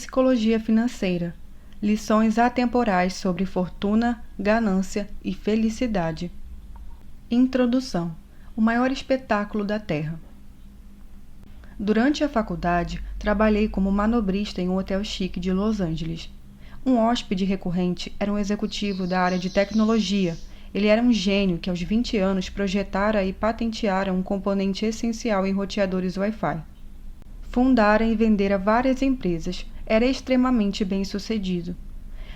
Psicologia Financeira. Lições atemporais sobre fortuna, ganância e felicidade. Introdução. O maior espetáculo da Terra. Durante a faculdade, trabalhei como manobrista em um hotel chique de Los Angeles. Um hóspede recorrente era um executivo da área de tecnologia. Ele era um gênio que aos 20 anos projetara e patenteara um componente essencial em roteadores Wi-Fi. Fundara e vendera várias empresas, era extremamente bem-sucedido.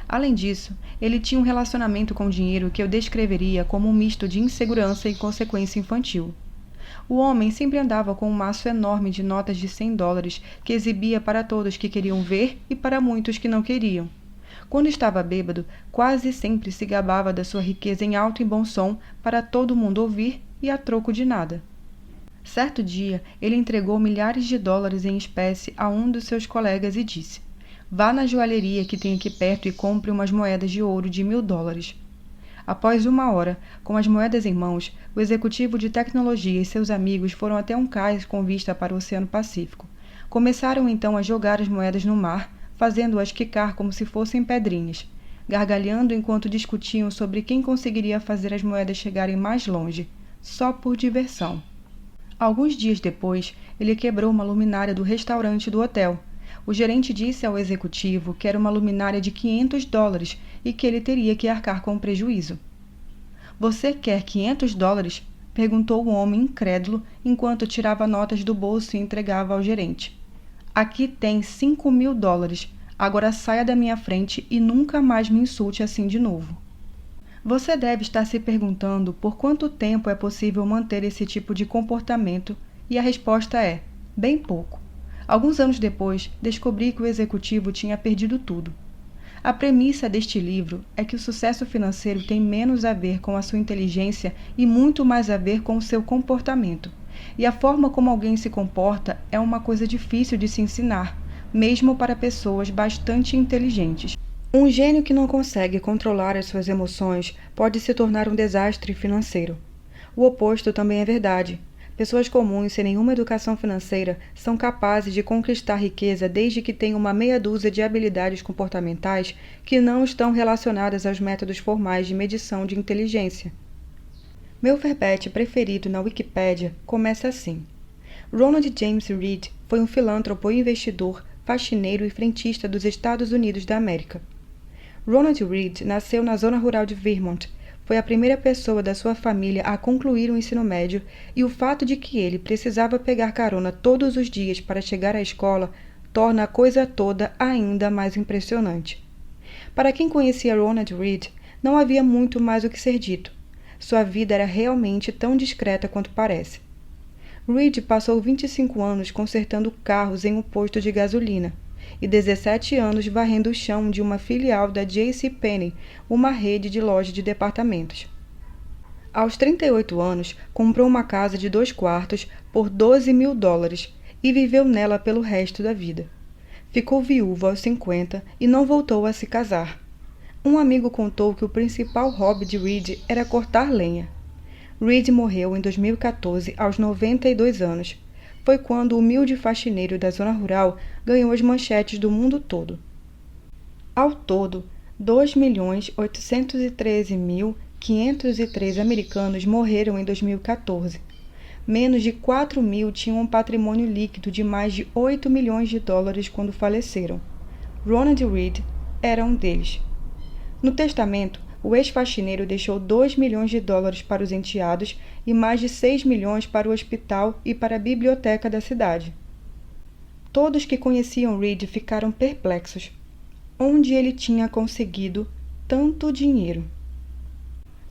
Além disso, ele tinha um relacionamento com o dinheiro que eu descreveria como um misto de insegurança e consequência infantil. O homem sempre andava com um maço enorme de notas de $100 que exibia para todos que queriam ver e para muitos que não queriam. Quando estava bêbado, quase sempre se gabava da sua riqueza em alto e bom som para todo mundo ouvir e a troco de nada. Certo dia, ele entregou milhares de dólares em espécie a um dos seus colegas e disse: "Vá na joalheria que tem aqui perto e compre umas moedas de ouro de $1000. Após 1 hora, com as moedas em mãos, o executivo de tecnologia e seus amigos foram até um cais com vista para o Oceano Pacífico. Começaram então a jogar as moedas no mar, fazendo-as quicar como se fossem pedrinhas, gargalhando enquanto discutiam sobre quem conseguiria fazer as moedas chegarem mais longe, só por diversão. Alguns dias depois, ele quebrou uma luminária do restaurante do hotel. O gerente disse ao executivo que era uma luminária de $500 e que ele teria que arcar com o prejuízo. "Você quer $500? Perguntou o homem incrédulo enquanto tirava notas do bolso e entregava ao gerente. "Aqui tem $5.000. Agora saia da minha frente e nunca mais me insulte assim de novo." Você deve estar se perguntando por quanto tempo é possível manter esse tipo de comportamento, e a resposta é: bem pouco. Alguns anos depois, descobri que o executivo tinha perdido tudo. A premissa deste livro é que o sucesso financeiro tem menos a ver com a sua inteligência e muito mais a ver com o seu comportamento. E a forma como alguém se comporta é uma coisa difícil de se ensinar, mesmo para pessoas bastante inteligentes. Um gênio que não consegue controlar as suas emoções pode se tornar um desastre financeiro. O oposto também é verdade. Pessoas comuns sem nenhuma educação financeira são capazes de conquistar riqueza desde que tenham uma meia dúzia de habilidades comportamentais que não estão relacionadas aos métodos formais de medição de inteligência. Meu verbete preferido na Wikipédia começa assim: Ronald James Reed foi um filântropo investidor, faxineiro e frentista dos Estados Unidos da América. Ronald Reed nasceu na zona rural de Vermont. Foi a primeira pessoa da sua família a concluir o ensino médio e o fato de que ele precisava pegar carona todos os dias para chegar à escola torna a coisa toda ainda mais impressionante. Para quem conhecia Ronald Reed, não havia muito mais o que ser dito. Sua vida era realmente tão discreta quanto parece. Reed passou 25 anos consertando carros em um posto de gasolina e 17 anos varrendo o chão de uma filial da JCPenney, uma rede de lojas de departamentos. Aos 38 anos, comprou uma casa de 2 quartos por $12.000 e viveu nela pelo resto da vida. Ficou viúvo aos 50 e não voltou a se casar. Um amigo contou que o principal hobby de Reed era cortar lenha. Reed morreu em 2014 aos 92 anos. Foi quando o humilde faxineiro da zona rural ganhou as manchetes do mundo todo. Ao todo, 2.813.503 americanos morreram em 2014. Menos de 4.000 tinham um patrimônio líquido de mais de $8 milhões quando faleceram. Ronald Reed era um deles. No testamento, o ex-faxineiro deixou $2 milhões para os enteados e mais de 6 milhões para o hospital e para a biblioteca da cidade. Todos que conheciam Reed ficaram perplexos. Onde ele tinha conseguido tanto dinheiro?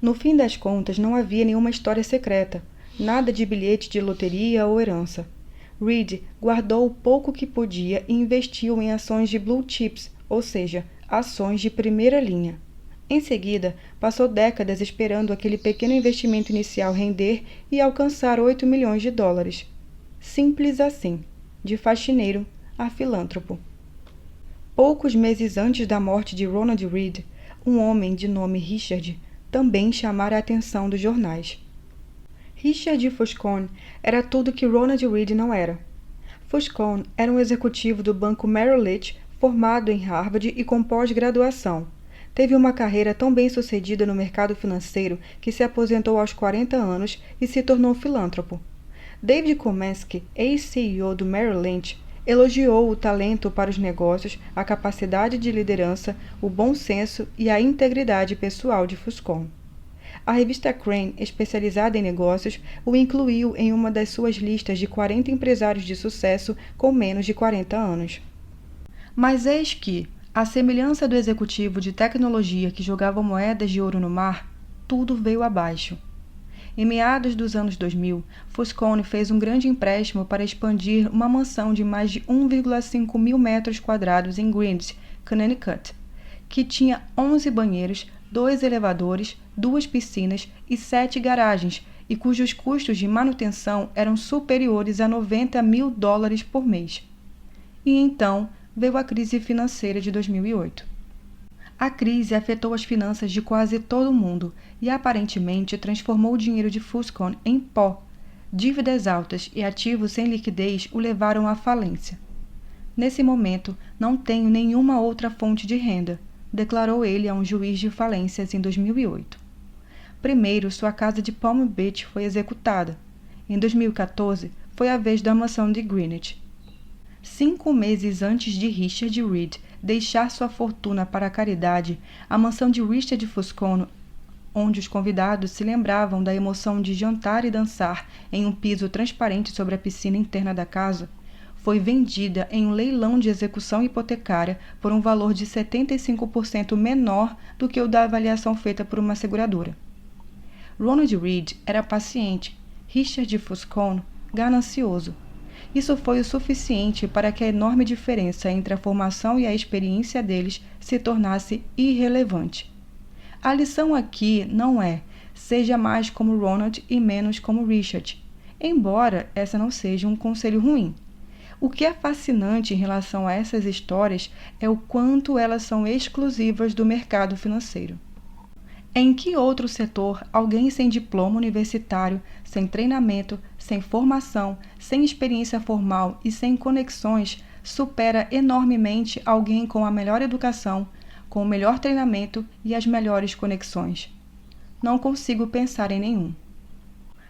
No fim das contas, não havia nenhuma história secreta, nada de bilhete de loteria ou herança. Reed guardou o pouco que podia e investiu em ações de blue chips, ou seja, ações de primeira linha. Em seguida, passou décadas esperando aquele pequeno investimento inicial render e alcançar $8 milhões. Simples assim, de faxineiro a filântropo. Poucos meses antes da morte de Ronald Reed, um homem de nome Richard também chamara a atenção dos jornais. Richard Foscone era tudo que Ronald Reed não era. Foscone era um executivo do banco Merrill Lynch, formado em Harvard e com pós-graduação. Teve uma carreira tão bem-sucedida no mercado financeiro que se aposentou aos 40 anos e se tornou filântropo. David Komansky, ex-CEO do Merrill Lynch, elogiou o talento para os negócios, a capacidade de liderança, o bom senso e a integridade pessoal de Foscon. A revista Crane, especializada em negócios, o incluiu em uma das suas listas de 40 empresários de sucesso com menos de 40 anos. Mas eis que, à semelhança do executivo de tecnologia que jogava moedas de ouro no mar, tudo veio abaixo. Em meados dos anos 2000, Foscon fez um grande empréstimo para expandir uma mansão de mais de 1,5 mil metros quadrados em Greenwich, Connecticut, que tinha 11 banheiros, 2 elevadores, 2 piscinas e 7 garagens, e cujos custos de manutenção eram superiores a $90 mil por mês. E então veio a crise financeira de 2008. A crise afetou as finanças de quase todo o mundo e aparentemente transformou o dinheiro de Foscon em pó. Dívidas altas e ativos sem liquidez o levaram à falência. Nesse momento, não tenho nenhuma outra fonte de renda, declarou ele a um juiz de falências em 2008. Primeiro, sua casa de Palm Beach foi executada. Em 2014, foi a vez da mansão de Greenwich. 5 meses antes de Richard Reed deixar sua fortuna para a caridade, a mansão de Richard Foscon, onde os convidados se lembravam da emoção de jantar e dançar em um piso transparente sobre a piscina interna da casa, foi vendida em um leilão de execução hipotecária por um valor de 75% menor do que o da avaliação feita por uma seguradora. Ronald Reed era paciente, Richard Foscon ganancioso. Isso foi o suficiente para que a enorme diferença entre a formação e a experiência deles se tornasse irrelevante. A lição aqui não é seja mais como Ronald e menos como Richard, embora essa não seja um conselho ruim. O que é fascinante em relação a essas histórias é o quanto elas são exclusivas do mercado financeiro. Em que outro setor alguém sem diploma universitário, sem treinamento, sem formação, sem experiência formal e sem conexões supera enormemente alguém com a melhor educação, com o melhor treinamento e as melhores conexões? Não consigo pensar em nenhum.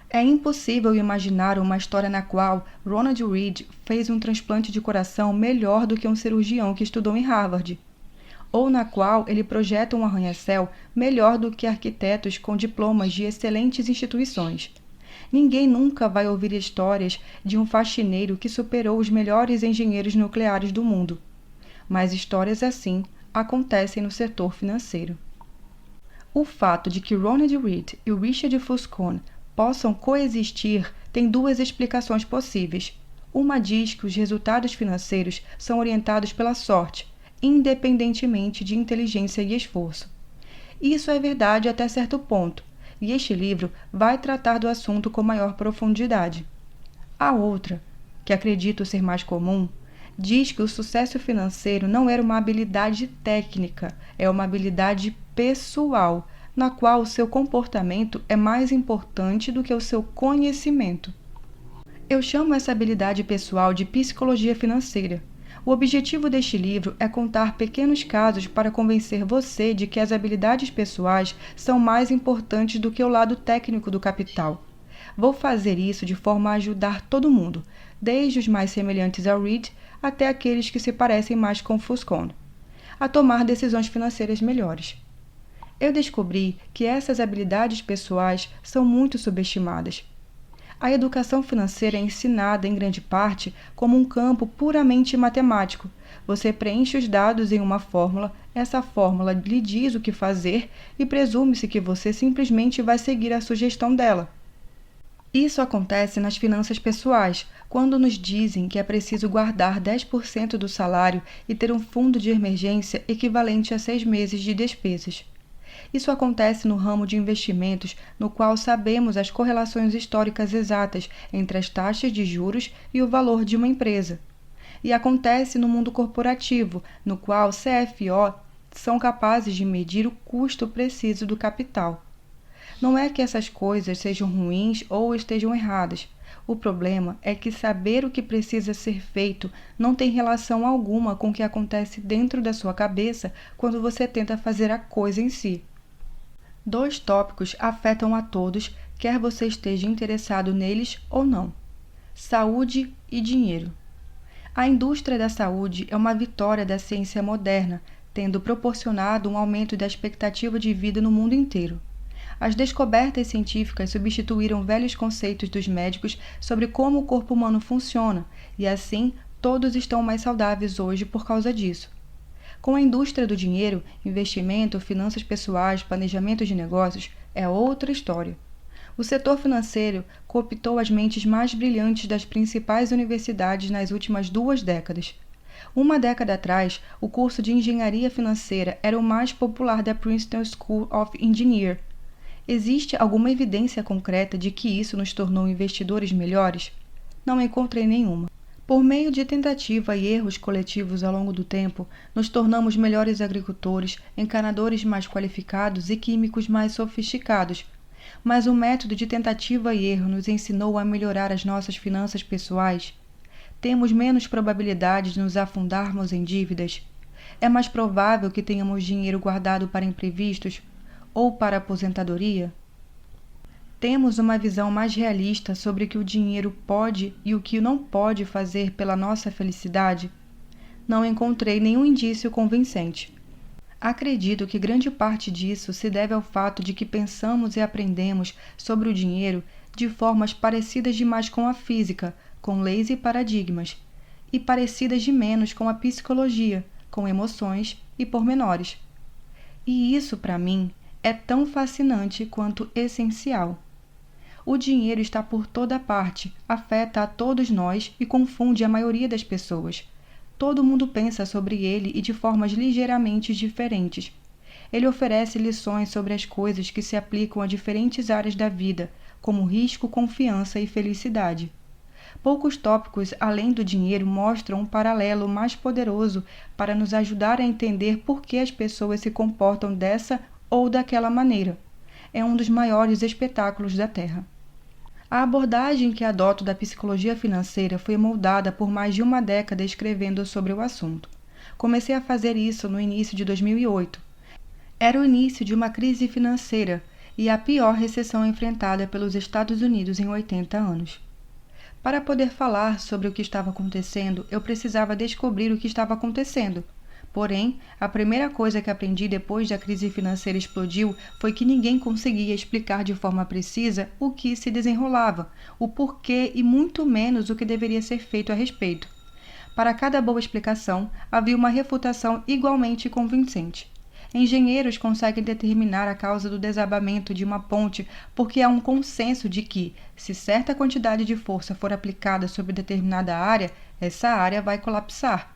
É impossível imaginar uma história na qual Ronald Reed fez um transplante de coração melhor do que um cirurgião que estudou em Harvard, ou na qual ele projeta um arranha-céu melhor do que arquitetos com diplomas de excelentes instituições. Ninguém nunca vai ouvir histórias de um faxineiro que superou os melhores engenheiros nucleares do mundo. Mas histórias assim acontecem no setor financeiro. O fato de que Ronald Reed e Richard Foscon possam coexistir tem 2 explicações possíveis. Uma diz que os resultados financeiros são orientados pela sorte, independentemente de inteligência e esforço. Isso é verdade até certo ponto, e este livro vai tratar do assunto com maior profundidade. A outra, que acredito ser mais comum, diz que o sucesso financeiro não era uma habilidade técnica, é uma habilidade pessoal, na qual o seu comportamento é mais importante do que o seu conhecimento. Eu chamo essa habilidade pessoal de psicologia financeira. O objetivo deste livro é contar pequenos casos para convencer você de que as habilidades pessoais são mais importantes do que o lado técnico do capital. Vou fazer isso de forma a ajudar todo mundo, desde os mais semelhantes ao Reed até aqueles que se parecem mais com Foscon, a tomar decisões financeiras melhores. Eu descobri que essas habilidades pessoais são muito subestimadas. A educação financeira é ensinada, em grande parte, como um campo puramente matemático. Você preenche os dados em uma fórmula, essa fórmula lhe diz o que fazer e presume-se que você simplesmente vai seguir a sugestão dela. Isso acontece nas finanças pessoais, quando nos dizem que é preciso guardar 10% do salário e ter um fundo de emergência equivalente a 6 meses de despesas. Isso acontece no ramo de investimentos, no qual sabemos as correlações históricas exatas entre as taxas de juros e o valor de uma empresa. E acontece no mundo corporativo, no qual CFO são capazes de medir o custo preciso do capital. Não é que essas coisas sejam ruins ou estejam erradas. O problema é que saber o que precisa ser feito não tem relação alguma com o que acontece dentro da sua cabeça quando você tenta fazer a coisa em si. 2 tópicos afetam a todos, quer você esteja interessado neles ou não: saúde e dinheiro. A indústria da saúde é uma vitória da ciência moderna, tendo proporcionado um aumento da expectativa de vida no mundo inteiro. As descobertas científicas substituíram velhos conceitos dos médicos sobre como o corpo humano funciona, e assim todos estão mais saudáveis hoje por causa disso. Com a indústria do dinheiro, investimento, finanças pessoais, planejamento de negócios, é outra história. O setor financeiro cooptou as mentes mais brilhantes das principais universidades nas últimas 2 décadas. Uma década atrás, o curso de engenharia financeira era o mais popular da Princeton School of Engineering. Existe alguma evidência concreta de que isso nos tornou investidores melhores? Não encontrei nenhuma. Por meio de tentativa e erros coletivos ao longo do tempo, nos tornamos melhores agricultores, encanadores mais qualificados e químicos mais sofisticados. Mas o método de tentativa e erro nos ensinou a melhorar as nossas finanças pessoais? Temos menos probabilidade de nos afundarmos em dívidas? É mais provável que tenhamos dinheiro guardado para imprevistos ou para aposentadoria? Temos uma visão mais realista sobre o que o dinheiro pode e o que não pode fazer pela nossa felicidade? Não encontrei nenhum indício convincente. Acredito que grande parte disso se deve ao fato de que pensamos e aprendemos sobre o dinheiro de formas parecidas demais com a física, com leis e paradigmas, e parecidas de menos com a psicologia, com emoções e pormenores. E isso, para mim, é tão fascinante quanto essencial. O dinheiro está por toda parte, afeta a todos nós e confunde a maioria das pessoas. Todo mundo pensa sobre ele e de formas ligeiramente diferentes. Ele oferece lições sobre as coisas que se aplicam a diferentes áreas da vida, como risco, confiança e felicidade. Poucos tópicos além do dinheiro mostram um paralelo mais poderoso para nos ajudar a entender por que as pessoas se comportam dessa ou daquela maneira. É um dos maiores espetáculos da Terra. A abordagem que adoto da psicologia financeira foi moldada por mais de uma década escrevendo sobre o assunto. Comecei a fazer isso no início de 2008. Era o início de uma crise financeira e a pior recessão enfrentada pelos Estados Unidos em 80 anos. Para poder falar sobre o que estava acontecendo, eu precisava descobrir o que estava acontecendo. Porém, a primeira coisa que aprendi depois da crise financeira explodiu foi que ninguém conseguia explicar de forma precisa o que se desenrolava, o porquê e muito menos o que deveria ser feito a respeito. Para cada boa explicação, havia uma refutação igualmente convincente. Engenheiros conseguem determinar a causa do desabamento de uma ponte porque há um consenso de que, se certa quantidade de força for aplicada sobre determinada área, essa área vai colapsar.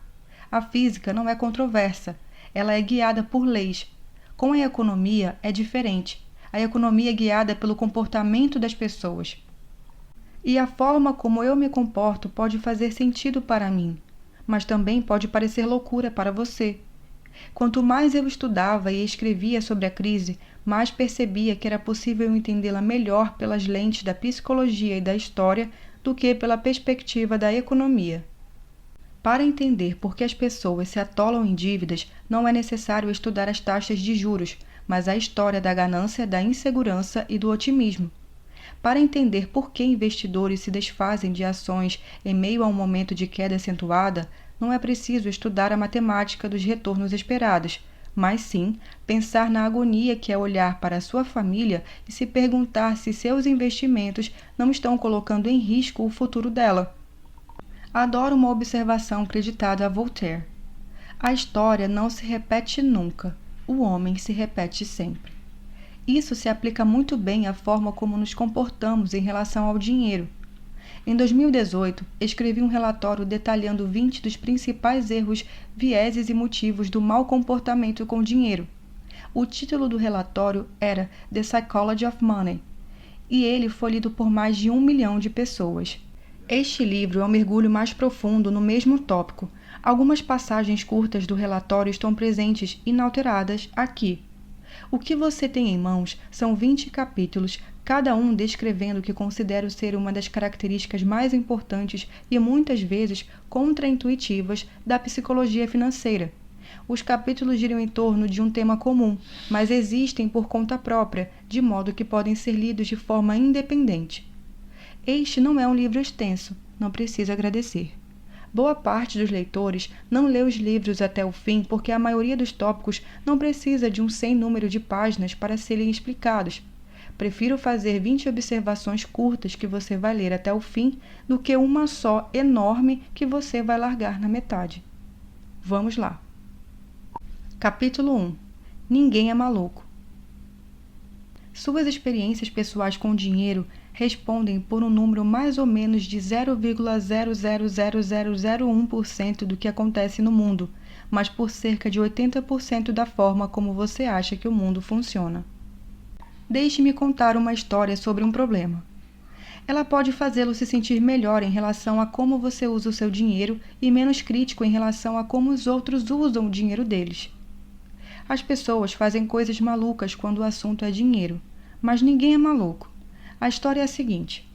A física não é controversa, ela é guiada por leis. Com a economia é diferente. A economia é guiada pelo comportamento das pessoas. E a forma como eu me comporto pode fazer sentido para mim, mas também pode parecer loucura para você. Quanto mais eu estudava e escrevia sobre a crise, mais percebia que era possível entendê-la melhor pelas lentes da psicologia e da história do que pela perspectiva da economia. Para entender por que as pessoas se atolam em dívidas, não é necessário estudar as taxas de juros, mas a história da ganância, da insegurança e do otimismo. Para entender por que investidores se desfazem de ações em meio a um momento de queda acentuada, não é preciso estudar a matemática dos retornos esperados, mas sim pensar na agonia que é olhar para a sua família e se perguntar se seus investimentos não estão colocando em risco o futuro dela. Adoro uma observação creditada a Voltaire. A história não se repete nunca, o homem se repete sempre. Isso se aplica muito bem à forma como nos comportamos em relação ao dinheiro. Em 2018, escrevi um relatório detalhando 20 dos principais erros, vieses e motivos do mau comportamento com dinheiro. O título do relatório era The Psychology of Money, e ele foi lido por mais de 1 milhão de pessoas. Este livro é um mergulho mais profundo no mesmo tópico. Algumas passagens curtas do relatório estão presentes inalteradas aqui. O que você tem em mãos são 20 capítulos, cada um descrevendo o que considero ser uma das características mais importantes e muitas vezes contraintuitivas da psicologia financeira. Os capítulos giram em torno de um tema comum, mas existem por conta própria, de modo que podem ser lidos de forma independente. Este não é um livro extenso, não precisa agradecer. Boa parte dos leitores não lê os livros até o fim porque a maioria dos tópicos não precisa de um sem número de páginas para serem explicados. Prefiro fazer 20 observações curtas que você vai ler até o fim do que uma só enorme que você vai largar na metade. Vamos lá. Capítulo 1. Ninguém é maluco. Suas experiências pessoais com dinheiro respondem por um número mais ou menos de 0,000001% do que acontece no mundo, mas por cerca de 80% da forma como você acha que o mundo funciona. Deixe-me contar uma história sobre um problema. Ela pode fazê-lo se sentir melhor em relação a como você usa o seu dinheiro e menos crítico em relação a como os outros usam o dinheiro deles. As pessoas fazem coisas malucas quando o assunto é dinheiro, mas ninguém é maluco. A história é a seguinte: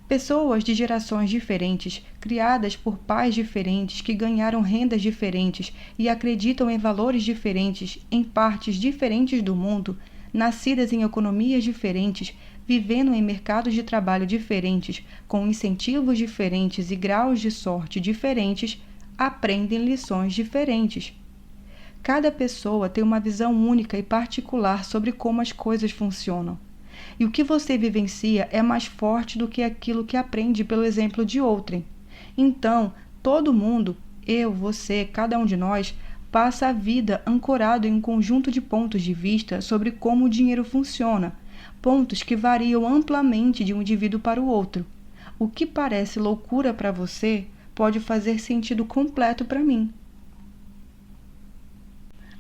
pessoas de gerações diferentes, criadas por pais diferentes que ganharam rendas diferentes e acreditam em valores diferentes em partes diferentes do mundo, nascidas em economias diferentes, vivendo em mercados de trabalho diferentes, com incentivos diferentes e graus de sorte diferentes, aprendem lições diferentes. Cada pessoa tem uma visão única e particular sobre como as coisas funcionam. E o que você vivencia é mais forte do que aquilo que aprende pelo exemplo de outrem. Então, todo mundo, eu, você, cada um de nós, passa a vida ancorado em um conjunto de pontos de vista sobre como o dinheiro funciona, pontos que variam amplamente de um indivíduo para o outro. O que parece loucura para você pode fazer sentido completo para mim.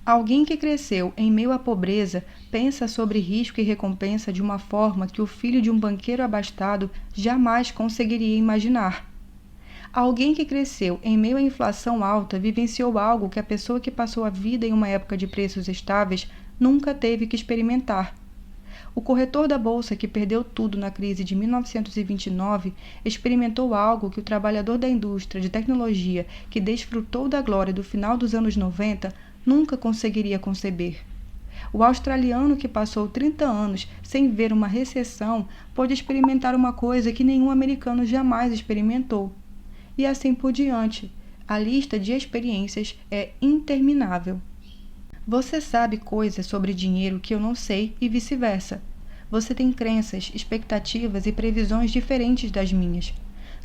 Alguém que cresceu em meio à pobreza pensa sobre risco e recompensa de uma forma que o filho de um banqueiro abastado jamais conseguiria imaginar. Alguém que cresceu em meio à inflação alta vivenciou algo que a pessoa que passou a vida em uma época de preços estáveis nunca teve que experimentar. O corretor da bolsa que perdeu tudo na crise de 1929 experimentou algo que o trabalhador da indústria de tecnologia que desfrutou da glória do final dos anos 90 nunca conseguiria conceber. O australiano que passou 30 anos sem ver uma recessão pôde experimentar uma coisa que nenhum americano jamais experimentou. E assim por diante. A lista de experiências é interminável. Você sabe coisas sobre dinheiro que eu não sei e vice-versa. Você tem crenças, expectativas e previsões diferentes das minhas.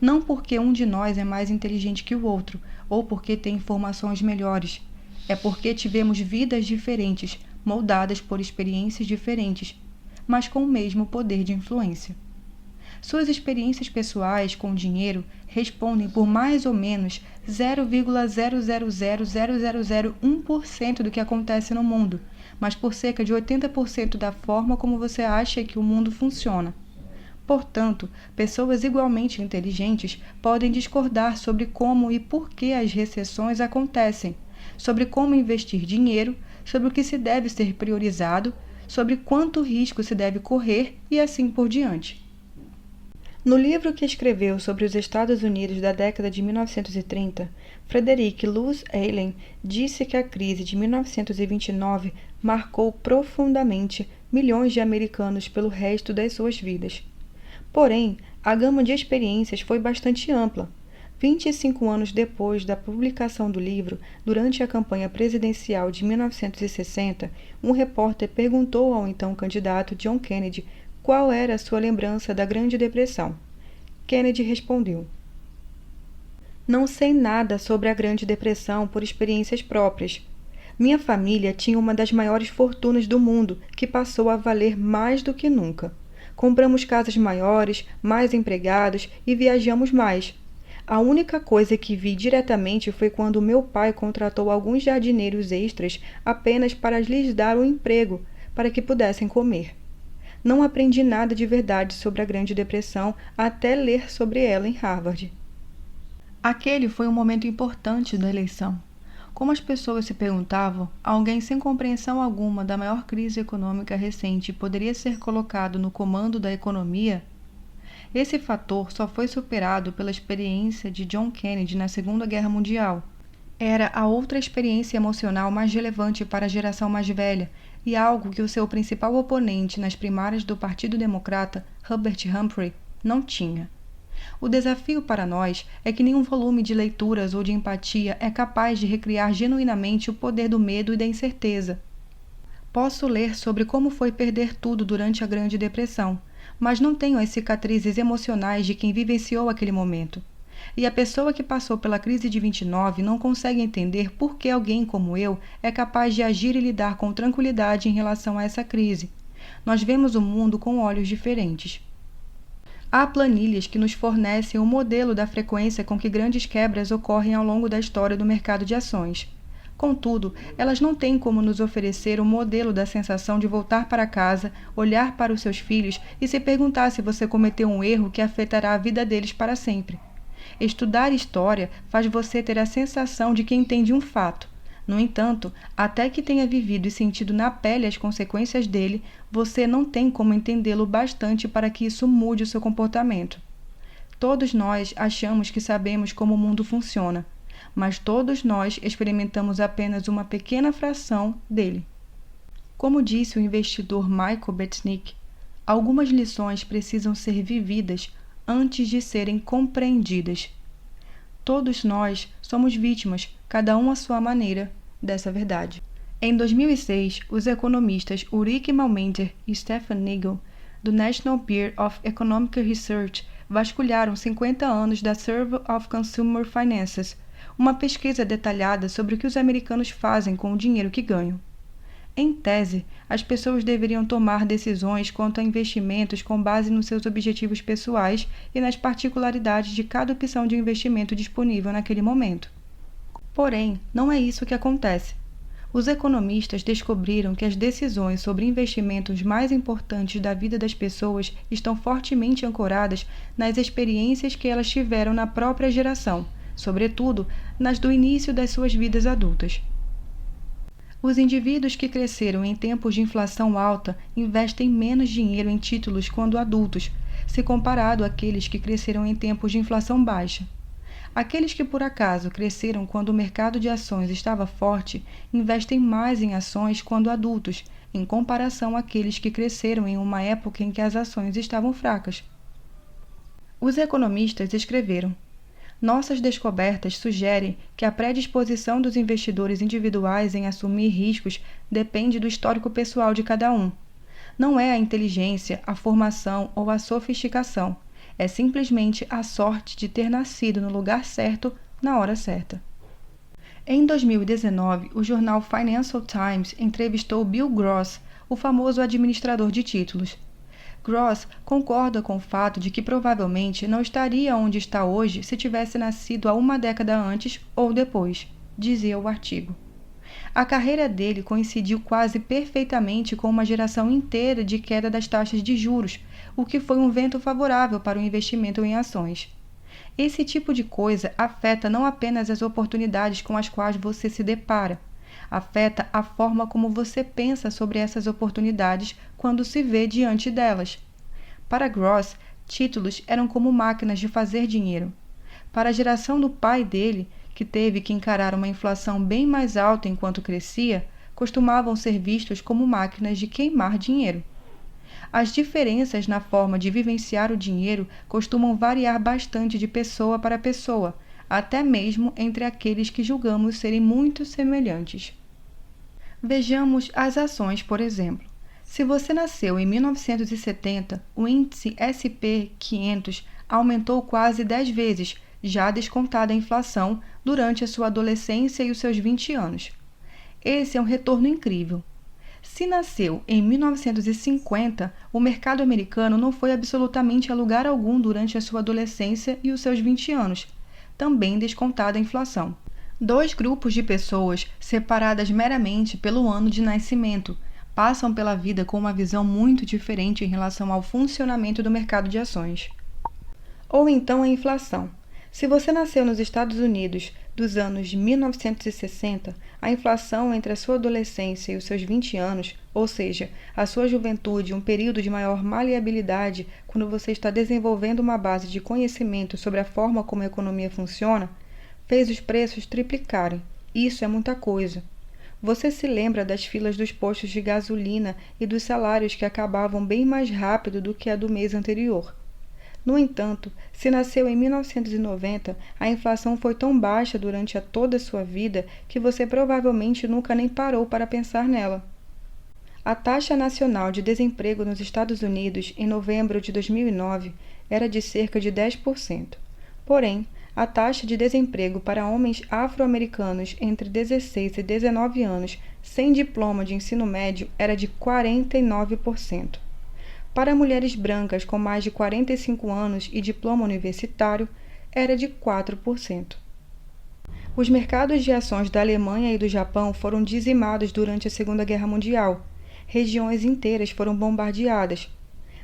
Não porque um de nós é mais inteligente que o outro, ou porque tem informações melhores. É porque tivemos vidas diferentes, moldadas por experiências diferentes, mas com o mesmo poder de influência. Suas experiências pessoais com o dinheiro respondem por mais ou menos 0,000001% do que acontece no mundo, mas por cerca de 80% da forma como você acha que o mundo funciona. Portanto, pessoas igualmente inteligentes podem discordar sobre como e por que as recessões acontecem, sobre como investir dinheiro, sobre o que se deve ser priorizado, sobre quanto risco se deve correr e assim por diante. No livro que escreveu sobre os Estados Unidos da década de 1930, Frederick Laws Allen disse que a crise de 1929 marcou profundamente milhões de americanos pelo resto das suas vidas. Porém, a gama de experiências foi bastante ampla. 25 anos depois da publicação do livro, durante a campanha presidencial de 1960, um repórter perguntou ao então candidato John Kennedy qual era a sua lembrança da Grande Depressão. Kennedy respondeu: "Não sei nada sobre a Grande Depressão por experiências próprias. Minha família tinha uma das maiores fortunas do mundo, que passou a valer mais do que nunca. Compramos casas maiores, mais empregados e viajamos mais. A única coisa que vi diretamente foi quando meu pai contratou alguns jardineiros extras apenas para lhes dar um emprego, para que pudessem comer. Não aprendi nada de verdade sobre a Grande Depressão até ler sobre ela em Harvard." Aquele foi um momento importante da eleição. Como as pessoas se perguntavam, alguém sem compreensão alguma da maior crise econômica recente poderia ser colocado no comando da economia? Esse fator só foi superado pela experiência de John Kennedy na Segunda Guerra Mundial. Era a outra experiência emocional mais relevante para a geração mais velha e algo que o seu principal oponente nas primárias do Partido Democrata, Hubert Humphrey, não tinha. O desafio para nós é que nenhum volume de leituras ou de empatia é capaz de recriar genuinamente o poder do medo e da incerteza. Posso ler sobre como foi perder tudo durante a Grande Depressão, mas não tenho as cicatrizes emocionais de quem vivenciou aquele momento. E a pessoa que passou pela crise de 29 não consegue entender por que alguém como eu é capaz de agir e lidar com tranquilidade em relação a essa crise. Nós vemos o mundo com olhos diferentes. Há planilhas que nos fornecem o modelo da frequência com que grandes quebras ocorrem ao longo da história do mercado de ações. Contudo, elas não têm como nos oferecer o modelo da sensação de voltar para casa, olhar para os seus filhos e se perguntar se você cometeu um erro que afetará a vida deles para sempre. Estudar história faz você ter a sensação de que entende um fato. No entanto, até que tenha vivido e sentido na pele as consequências dele, você não tem como entendê-lo bastante para que isso mude o seu comportamento. Todos nós achamos que sabemos como o mundo funciona, mas todos nós experimentamos apenas uma pequena fração dele. Como disse o investidor Michael Betnick, algumas lições precisam ser vividas antes de serem compreendidas. Todos nós somos vítimas, cada um à sua maneira, dessa verdade. Em 2006, os economistas Ulrike Malmender e Stefan Nagel, do National Bureau of Economic Research, vasculharam 50 anos da Survey of Consumer Finances, uma pesquisa detalhada sobre o que os americanos fazem com o dinheiro que ganham. Em tese, as pessoas deveriam tomar decisões quanto a investimentos com base nos seus objetivos pessoais e nas particularidades de cada opção de investimento disponível naquele momento. Porém, não é isso que acontece. Os economistas descobriram que as decisões sobre investimentos mais importantes da vida das pessoas estão fortemente ancoradas nas experiências que elas tiveram na própria geração, sobretudo nas do início das suas vidas adultas. Os indivíduos que cresceram em tempos de inflação alta investem menos dinheiro em títulos quando adultos, se comparado àqueles que cresceram em tempos de inflação baixa. Aqueles que por acaso cresceram quando o mercado de ações estava forte investem mais em ações quando adultos, em comparação àqueles que cresceram em uma época em que as ações estavam fracas. Os economistas escreveram: nossas descobertas sugerem que a predisposição dos investidores individuais em assumir riscos depende do histórico pessoal de cada um. Não é a inteligência, a formação ou a sofisticação. É simplesmente a sorte de ter nascido no lugar certo, na hora certa. Em 2019, o jornal Financial Times entrevistou Bill Gross, o famoso administrador de títulos. Gross concorda com o fato de que provavelmente não estaria onde está hoje se tivesse nascido há uma década antes ou depois, dizia o artigo. A carreira dele coincidiu quase perfeitamente com uma geração inteira de queda das taxas de juros, o que foi um vento favorável para o investimento em ações. Esse tipo de coisa afeta não apenas as oportunidades com as quais você se depara, afeta a forma como você pensa sobre essas oportunidades quando se vê diante delas. Para Gross, títulos eram como máquinas de fazer dinheiro. Para a geração do pai dele, que teve que encarar uma inflação bem mais alta enquanto crescia, costumavam ser vistos como máquinas de queimar dinheiro. As diferenças na forma de vivenciar o dinheiro costumam variar bastante de pessoa para pessoa, até mesmo entre aqueles que julgamos serem muito semelhantes. Vejamos as ações, por exemplo. Se você nasceu em 1970, o índice S&P 500 aumentou quase 10 vezes, já descontada a inflação, durante a sua adolescência e os seus 20 anos. Esse é um retorno incrível. Se nasceu em 1950, o mercado americano não foi absolutamente a lugar algum durante a sua adolescência e os seus 20 anos, também descontada a inflação. Dois grupos de pessoas, separadas meramente pelo ano de nascimento, passam pela vida com uma visão muito diferente em relação ao funcionamento do mercado de ações. Ou então a inflação. Se você nasceu nos Estados Unidos dos anos 1960, a inflação entre a sua adolescência e os seus 20 anos, ou seja, a sua juventude, um período de maior maleabilidade quando você está desenvolvendo uma base de conhecimento sobre a forma como a economia funciona, fez os preços triplicarem. Isso é muita coisa. Você se lembra das filas dos postos de gasolina e dos salários que acabavam bem mais rápido do que a do mês anterior. No entanto, se nasceu em 1990, a inflação foi tão baixa durante toda a sua vida que você provavelmente nunca nem parou para pensar nela. A taxa nacional de desemprego nos Estados Unidos em novembro de 2009 era de cerca de 10%. Porém, a taxa de desemprego para homens afro-americanos entre 16 e 19 anos sem diploma de ensino médio era de 49%. Para mulheres brancas com mais de 45 anos e diploma universitário, era de 4%. Os mercados de ações da Alemanha e do Japão foram dizimados durante a Segunda Guerra Mundial. Regiões inteiras foram bombardeadas.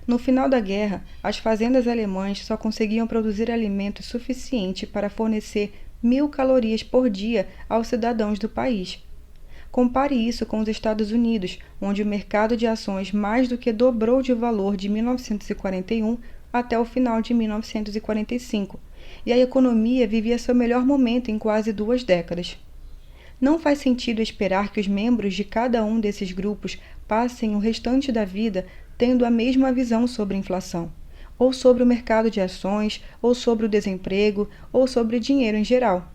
No final da guerra, as fazendas alemãs só conseguiam produzir alimento suficiente para fornecer 1.000 calorias por dia aos cidadãos do país. Compare isso com os Estados Unidos, onde o mercado de ações mais do que dobrou de valor de 1941 até o final de 1945, e a economia vivia seu melhor momento em quase 2 décadas. Não faz sentido esperar que os membros de cada um desses grupos passem o restante da vida tendo a mesma visão sobre a inflação, ou sobre o mercado de ações, ou sobre o desemprego, ou sobre dinheiro em geral.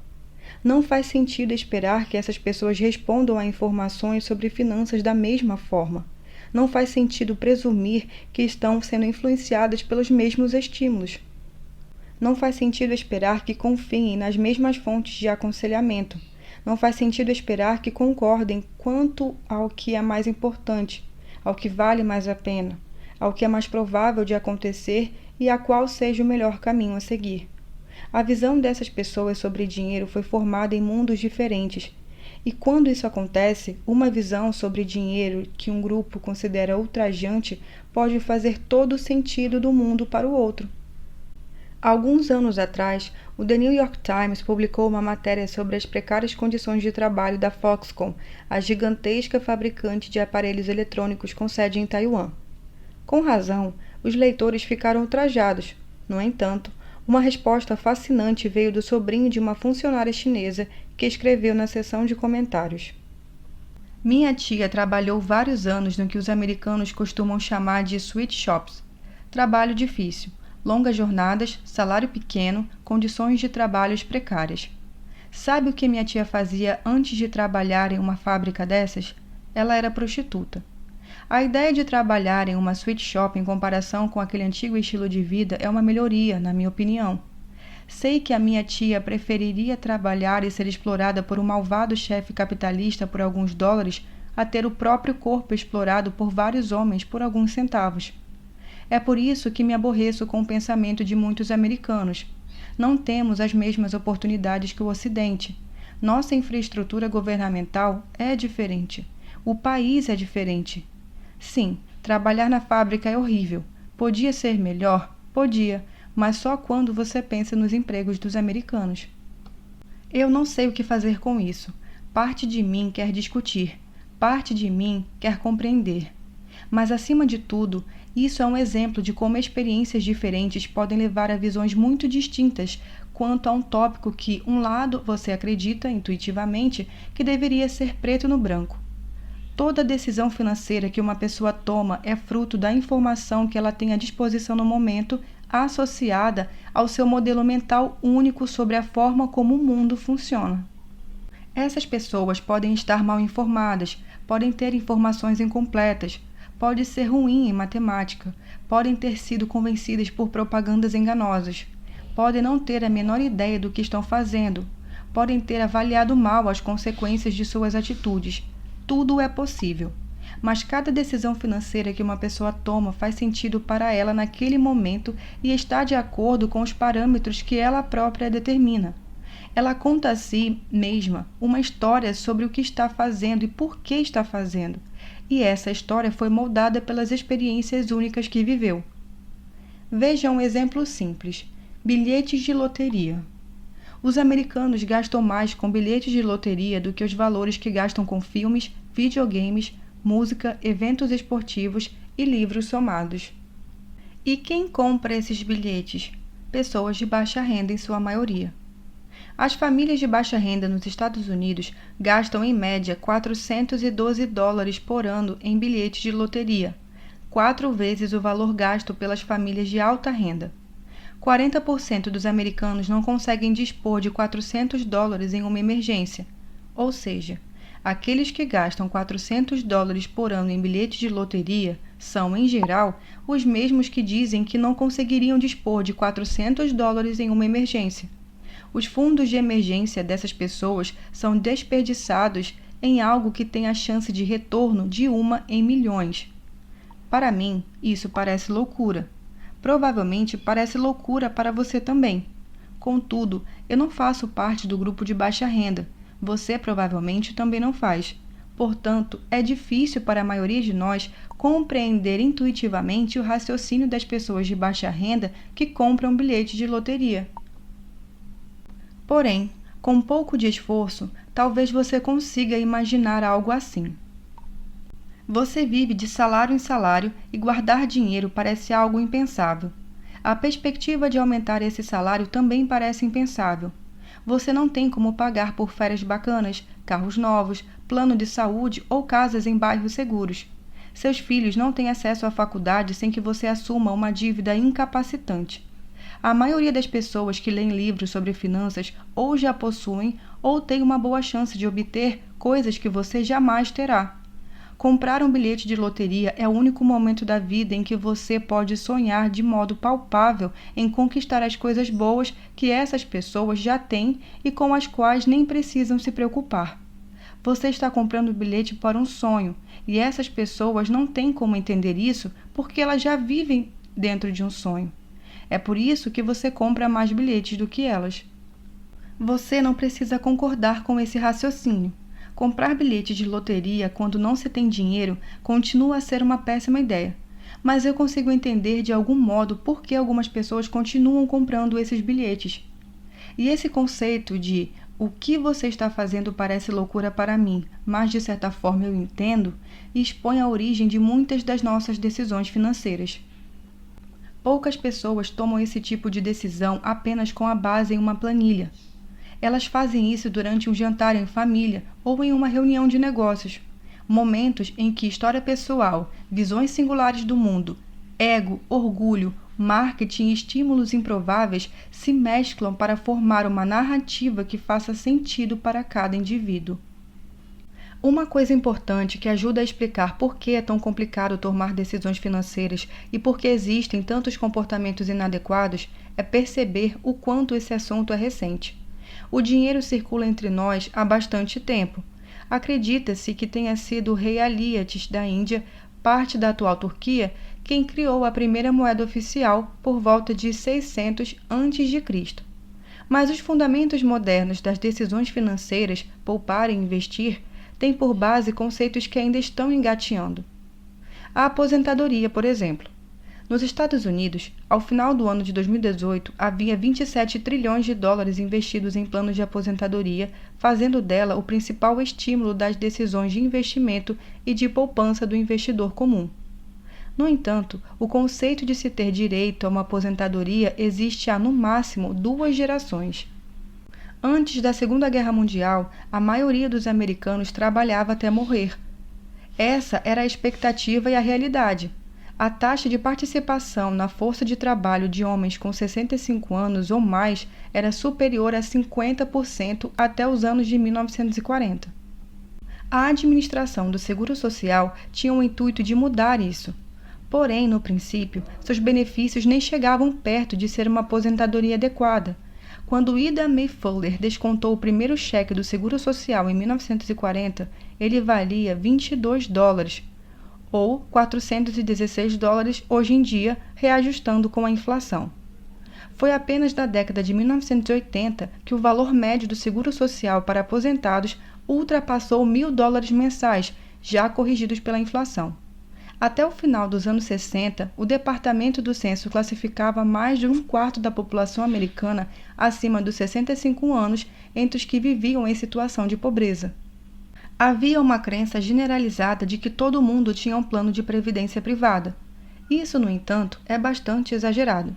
Não faz sentido esperar que essas pessoas respondam a informações sobre finanças da mesma forma. Não faz sentido presumir que estão sendo influenciadas pelos mesmos estímulos. Não faz sentido esperar que confiem nas mesmas fontes de aconselhamento. Não faz sentido esperar que concordem quanto ao que é mais importante, ao que vale mais a pena, ao que é mais provável de acontecer e a qual seja o melhor caminho a seguir. A visão dessas pessoas sobre dinheiro foi formada em mundos diferentes, e quando isso acontece, uma visão sobre dinheiro que um grupo considera ultrajante pode fazer todo o sentido do mundo para o outro. Alguns anos atrás, o The New York Times publicou uma matéria sobre as precárias condições de trabalho da Foxconn, a gigantesca fabricante de aparelhos eletrônicos com sede em Taiwan. Com razão, os leitores ficaram ultrajados. No entanto, uma resposta fascinante veio do sobrinho de uma funcionária chinesa que escreveu na seção de comentários. Minha tia trabalhou vários anos no que os americanos costumam chamar de sweatshops. Trabalho difícil, longas jornadas, salário pequeno, condições de trabalhos precárias. Sabe o que minha tia fazia antes de trabalhar em uma fábrica dessas? Ela era prostituta. A ideia de trabalhar em uma sweatshop em comparação com aquele antigo estilo de vida é uma melhoria, na minha opinião. Sei que a minha tia preferiria trabalhar e ser explorada por um malvado chefe capitalista por alguns dólares a ter o próprio corpo explorado por vários homens por alguns centavos. É por isso que me aborreço com o pensamento de muitos americanos. Não temos as mesmas oportunidades que o Ocidente. Nossa infraestrutura governamental é diferente. O país é diferente. Sim, trabalhar na fábrica é horrível. Podia ser melhor? Podia, mas só quando você pensa nos empregos dos americanos. Eu não sei o que fazer com isso. Parte de mim quer discutir, parte de mim quer compreender. Mas, acima de tudo, isso é um exemplo de como experiências diferentes podem levar a visões muito distintas quanto a um tópico que, um lado, você acredita intuitivamente que deveria ser preto no branco. Toda decisão financeira que uma pessoa toma é fruto da informação que ela tem à disposição no momento, associada ao seu modelo mental único sobre a forma como o mundo funciona. Essas pessoas podem estar mal informadas, podem ter informações incompletas, podem ser ruins em matemática, podem ter sido convencidas por propagandas enganosas, podem não ter a menor ideia do que estão fazendo, podem ter avaliado mal as consequências de suas atitudes. Tudo é possível, mas cada decisão financeira que uma pessoa toma faz sentido para ela naquele momento e está de acordo com os parâmetros que ela própria determina. Ela conta a si mesma uma história sobre o que está fazendo e por que está fazendo, e essa história foi moldada pelas experiências únicas que viveu. Veja um exemplo simples: bilhetes de loteria. Os americanos gastam mais com bilhetes de loteria do que os valores que gastam com filmes, videogames, música, eventos esportivos e livros somados. E quem compra esses bilhetes? Pessoas de baixa renda em sua maioria. As famílias de baixa renda nos Estados Unidos gastam em média $412 por ano em bilhetes de loteria, 4 vezes o valor gasto pelas famílias de alta renda. 40% dos americanos não conseguem dispor de $400 em uma emergência, ou seja, aqueles que gastam $400 por ano em bilhetes de loteria são, em geral, os mesmos que dizem que não conseguiriam dispor de $400 em uma emergência. Os fundos de emergência dessas pessoas são desperdiçados em algo que tem a chance de retorno de 1 em milhões. Para mim, isso parece loucura. Provavelmente parece loucura para você também. Contudo, eu não faço parte do grupo de baixa renda. Você provavelmente também não faz. Portanto, é difícil para a maioria de nós compreender intuitivamente o raciocínio das pessoas de baixa renda que compram bilhete de loteria. Porém, com um pouco de esforço, talvez você consiga imaginar algo assim. Você vive de salário em salário e guardar dinheiro parece algo impensável. A perspectiva de aumentar esse salário também parece impensável. Você não tem como pagar por férias bacanas, carros novos, plano de saúde ou casas em bairros seguros. Seus filhos não têm acesso à faculdade sem que você assuma uma dívida incapacitante. A maioria das pessoas que leem livros sobre finanças ou já possuem ou têm uma boa chance de obter coisas que você jamais terá. Comprar um bilhete de loteria é o único momento da vida em que você pode sonhar de modo palpável em conquistar as coisas boas que essas pessoas já têm e com as quais nem precisam se preocupar. Você está comprando o bilhete para um sonho, e essas pessoas não têm como entender isso porque elas já vivem dentro de um sonho. É por isso que você compra mais bilhetes do que elas. Você não precisa concordar com esse raciocínio. Comprar bilhetes de loteria quando não se tem dinheiro continua a ser uma péssima ideia. Mas eu consigo entender de algum modo por que algumas pessoas continuam comprando esses bilhetes. E esse conceito de o que você está fazendo parece loucura para mim, mas de certa forma eu entendo, expõe a origem de muitas das nossas decisões financeiras. Poucas pessoas tomam esse tipo de decisão apenas com a base em uma planilha. Elas fazem isso durante um jantar em família ou em uma reunião de negócios. Momentos em que história pessoal, visões singulares do mundo, ego, orgulho, marketing e estímulos improváveis se mesclam para formar uma narrativa que faça sentido para cada indivíduo. Uma coisa importante que ajuda a explicar por que é tão complicado tomar decisões financeiras e por que existem tantos comportamentos inadequados é perceber o quanto esse assunto é recente. O dinheiro circula entre nós há bastante tempo. Acredita-se que tenha sido o rei Alíates da Índia, parte da atual Turquia, quem criou a primeira moeda oficial por volta de 600 a.C. Mas os fundamentos modernos das decisões financeiras, poupar e investir, têm por base conceitos que ainda estão engateando. A aposentadoria, por exemplo. Nos Estados Unidos, ao final do ano de 2018, havia 27 trilhões de dólares investidos em planos de aposentadoria, fazendo dela o principal estímulo das decisões de investimento e de poupança do investidor comum. No entanto, o conceito de se ter direito a uma aposentadoria existe há, no máximo, 2 gerações. Antes da Segunda Guerra Mundial, a maioria dos americanos trabalhava até morrer. Essa era a expectativa e a realidade. A taxa de participação na força de trabalho de homens com 65 anos ou mais era superior a 50% até os anos de 1940. A administração do Seguro Social tinha o intuito de mudar isso. Porém, no princípio, seus benefícios nem chegavam perto de ser uma aposentadoria adequada. Quando Ida May Fuller descontou o primeiro cheque do Seguro Social em 1940, ele valia $22, ou $416 hoje em dia, reajustando com a inflação. Foi apenas na década de 1980 que o valor médio do Seguro Social para aposentados ultrapassou $1.000 mensais, já corrigidos pela inflação. Até o final dos anos 60, o Departamento do Censo classificava mais de um quarto da população americana acima dos 65 anos entre os que viviam em situação de pobreza. Havia uma crença generalizada de que todo mundo tinha um plano de previdência privada. Isso, no entanto, é bastante exagerado.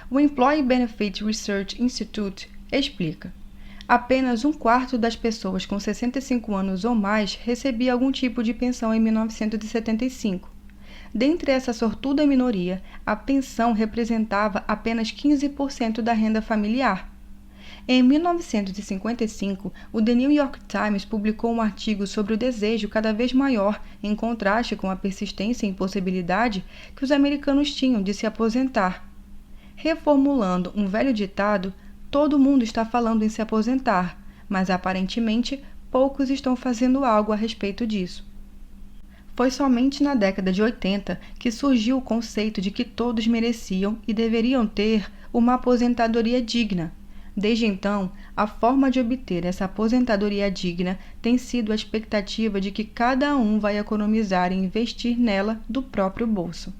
O Employee Benefit Research Institute explica: apenas um quarto das pessoas com 65 anos ou mais recebia algum tipo de pensão em 1975. Dentre essa sortuda minoria, a pensão representava apenas 15% da renda familiar. Em 1955, o The New York Times publicou um artigo sobre o desejo cada vez maior, em contraste com a persistência e impossibilidade que os americanos tinham de se aposentar. Reformulando um velho ditado, todo mundo está falando em se aposentar, mas aparentemente poucos estão fazendo algo a respeito disso. Foi somente na década de 80 que surgiu o conceito de que todos mereciam e deveriam ter uma aposentadoria digna. Desde então, a forma de obter essa aposentadoria digna tem sido a expectativa de que cada um vai economizar e investir nela do próprio bolso.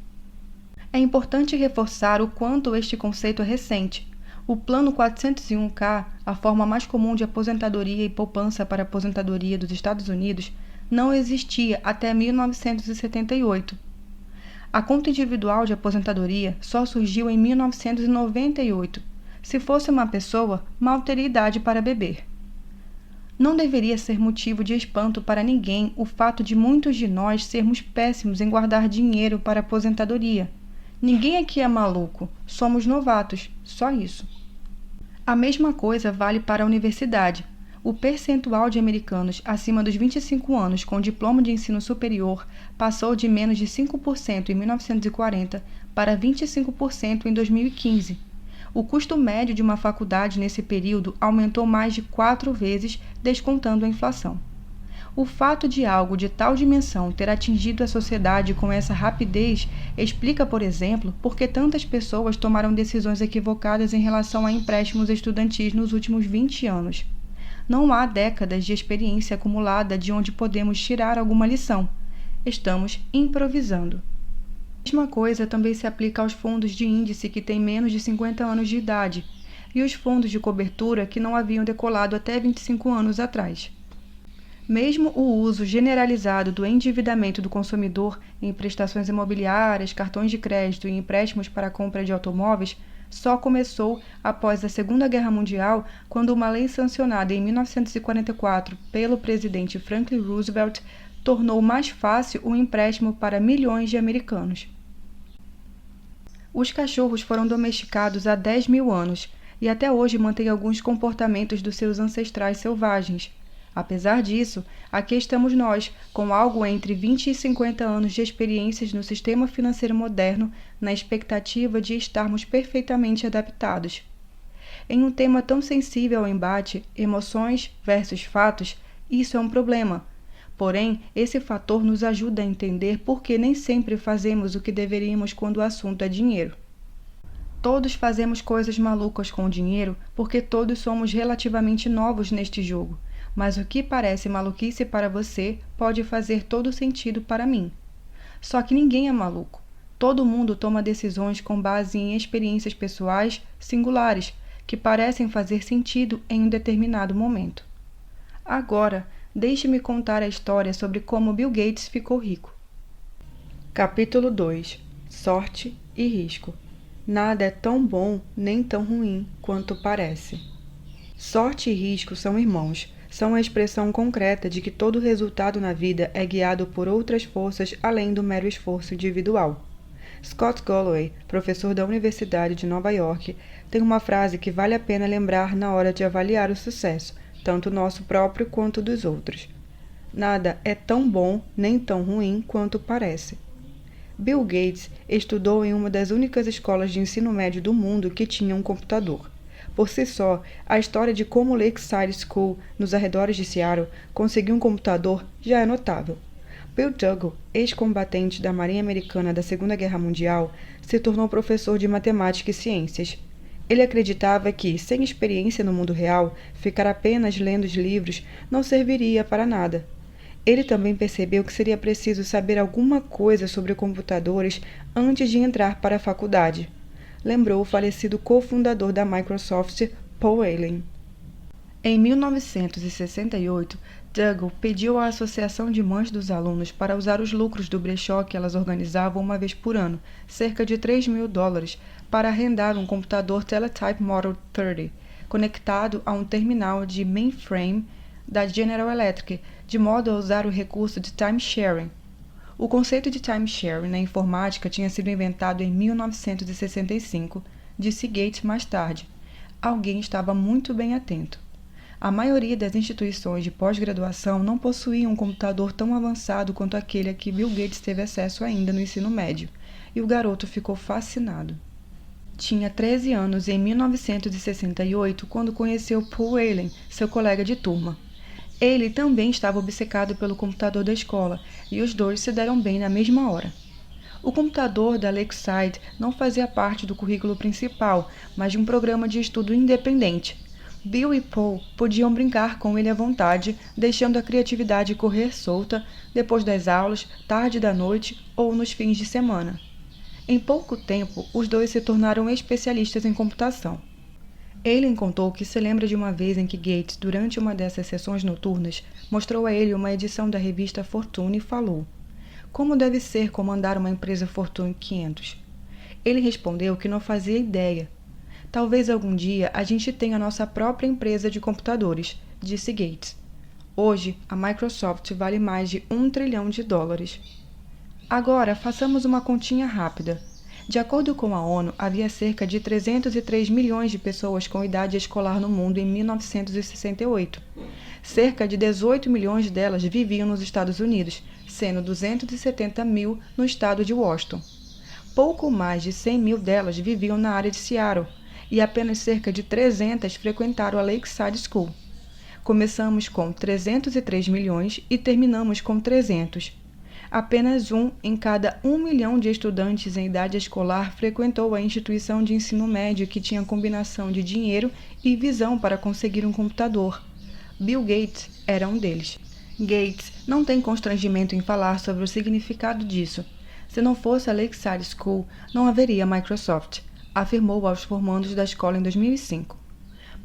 É importante reforçar o quanto este conceito é recente. O Plano 401k, a forma mais comum de aposentadoria e poupança para a aposentadoria dos Estados Unidos, não existia até 1978. A conta individual de aposentadoria só surgiu em 1998. Se fosse uma pessoa, mal teria idade para beber. Não deveria ser motivo de espanto para ninguém o fato de muitos de nós sermos péssimos em guardar dinheiro para a aposentadoria. Ninguém aqui é maluco, somos novatos, só isso. A mesma coisa vale para a universidade. O percentual de americanos acima dos 25 anos com diploma de ensino superior passou de menos de 5% em 1940 para 25% em 2015. O custo médio de uma faculdade nesse período aumentou mais de 4 vezes, descontando a inflação. O fato de algo de tal dimensão ter atingido a sociedade com essa rapidez explica, por exemplo, por que tantas pessoas tomaram decisões equivocadas em relação a empréstimos estudantis nos últimos 20 anos. Não há décadas de experiência acumulada de onde podemos tirar alguma lição. Estamos improvisando. A mesma coisa também se aplica aos fundos de índice que têm menos de 50 anos de idade e os fundos de cobertura que não haviam decolado até 25 anos atrás. Mesmo o uso generalizado do endividamento do consumidor em prestações imobiliárias, cartões de crédito e empréstimos para a compra de automóveis só começou após a Segunda Guerra Mundial, quando uma lei sancionada em 1944 pelo presidente Franklin Roosevelt tornou mais fácil o empréstimo para milhões de americanos. Os cachorros foram domesticados há 10 mil anos e até hoje mantêm alguns comportamentos dos seus ancestrais selvagens. Apesar disso, aqui estamos nós, com algo entre 20 e 50 anos de experiências no sistema financeiro moderno, na expectativa de estarmos perfeitamente adaptados. Em um tema tão sensível ao embate, emoções versus fatos, isso é um problema. Porém, esse fator nos ajuda a entender por que nem sempre fazemos o que deveríamos quando o assunto é dinheiro. Todos fazemos coisas malucas com o dinheiro porque todos somos relativamente novos neste jogo, mas o que parece maluquice para você pode fazer todo sentido para mim. Só que ninguém é maluco. Todo mundo toma decisões com base em experiências pessoais singulares que parecem fazer sentido em um determinado momento. Agora, deixe-me contar a história sobre como Bill Gates ficou rico. Capítulo 2. Sorte e risco. Nada é tão bom nem tão ruim quanto parece. Sorte e risco são irmãos. São a expressão concreta de que todo resultado na vida é guiado por outras forças além do mero esforço individual. Scott Galloway, professor da Universidade de Nova York, tem uma frase que vale a pena lembrar na hora de avaliar o sucesso, tanto nosso próprio quanto dos outros. Nada é tão bom nem tão ruim quanto parece. Bill Gates estudou em uma das únicas escolas de ensino médio do mundo que tinha um computador. Por si só, a história de como Lakeside School, nos arredores de Seattle, conseguiu um computador já é notável. Bill Dougal, ex-combatente da Marinha Americana da Segunda Guerra Mundial, se tornou professor de matemática e ciências. Ele acreditava que, sem experiência no mundo real, ficar apenas lendo os livros não serviria para nada. Ele também percebeu que seria preciso saber alguma coisa sobre computadores antes de entrar para a faculdade. Lembrou o falecido cofundador da Microsoft, Paul Allen. Em 1968, Dougal pediu à Associação de Mães dos Alunos para usar os lucros do brechó que elas organizavam uma vez por ano, cerca de $3.000, para arrendar um computador Teletype Model 30, conectado a um terminal de mainframe da General Electric, de modo a usar o recurso de time-sharing. O conceito de time-sharing na informática tinha sido inventado em 1965, disse Gates mais tarde. Alguém estava muito bem atento. A maioria das instituições de pós-graduação não possuía um computador tão avançado quanto aquele a que Bill Gates teve acesso ainda no ensino médio, e o garoto ficou fascinado. Tinha 13 anos em 1968 quando conheceu Paul Allen, seu colega de turma. Ele também estava obcecado pelo computador da escola, e os dois se deram bem na mesma hora. O computador da Lakeside não fazia parte do currículo principal, mas de um programa de estudo independente. Bill e Paul podiam brincar com ele à vontade, deixando a criatividade correr solta depois das aulas, tarde da noite ou nos fins de semana. Em pouco tempo, os dois se tornaram especialistas em computação. Allen contou que se lembra de uma vez em que Gates, durante uma dessas sessões noturnas, mostrou a ele uma edição da revista Fortune e falou: "Como deve ser comandar uma empresa Fortune 500?" Ele respondeu que não fazia ideia. "Talvez algum dia a gente tenha nossa própria empresa de computadores", disse Gates. "Hoje, a Microsoft vale mais de $1 trilhão. Agora, façamos uma continha rápida. De acordo com a ONU, havia cerca de 303 milhões de pessoas com idade escolar no mundo em 1968. Cerca de 18 milhões delas viviam nos Estados Unidos, sendo 270 mil no estado de Washington. Pouco mais de 100 mil delas viviam na área de Seattle, e apenas cerca de 300 frequentaram a Lakeside School. Começamos com 303 milhões e terminamos com 300. Apenas um em cada 1 milhão de estudantes em idade escolar frequentou a instituição de ensino médio que tinha combinação de dinheiro e visão para conseguir um computador. Bill Gates era um deles. Gates não tem constrangimento em falar sobre o significado disso. Se não fosse a Lakeside School, não haveria Microsoft, afirmou aos formandos da escola em 2005.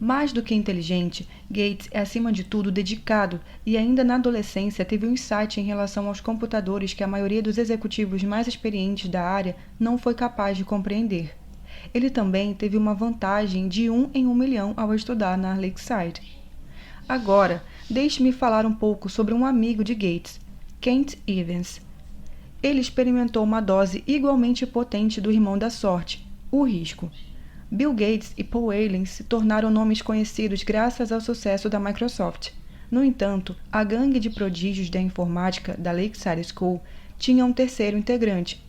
Mais do que inteligente, Gates é acima de tudo dedicado e ainda na adolescência teve um insight em relação aos computadores que a maioria dos executivos mais experientes da área não foi capaz de compreender. Ele também teve uma vantagem de 1 em 1 milhão ao estudar na Lakeside. Agora, deixe-me falar um pouco sobre um amigo de Gates, Kent Evans. Ele experimentou uma dose igualmente potente do irmão da sorte, o risco. Bill Gates e Paul Allen se tornaram nomes conhecidos graças ao sucesso da Microsoft. No entanto, a gangue de prodígios da informática da Lakeside School tinha um terceiro integrante.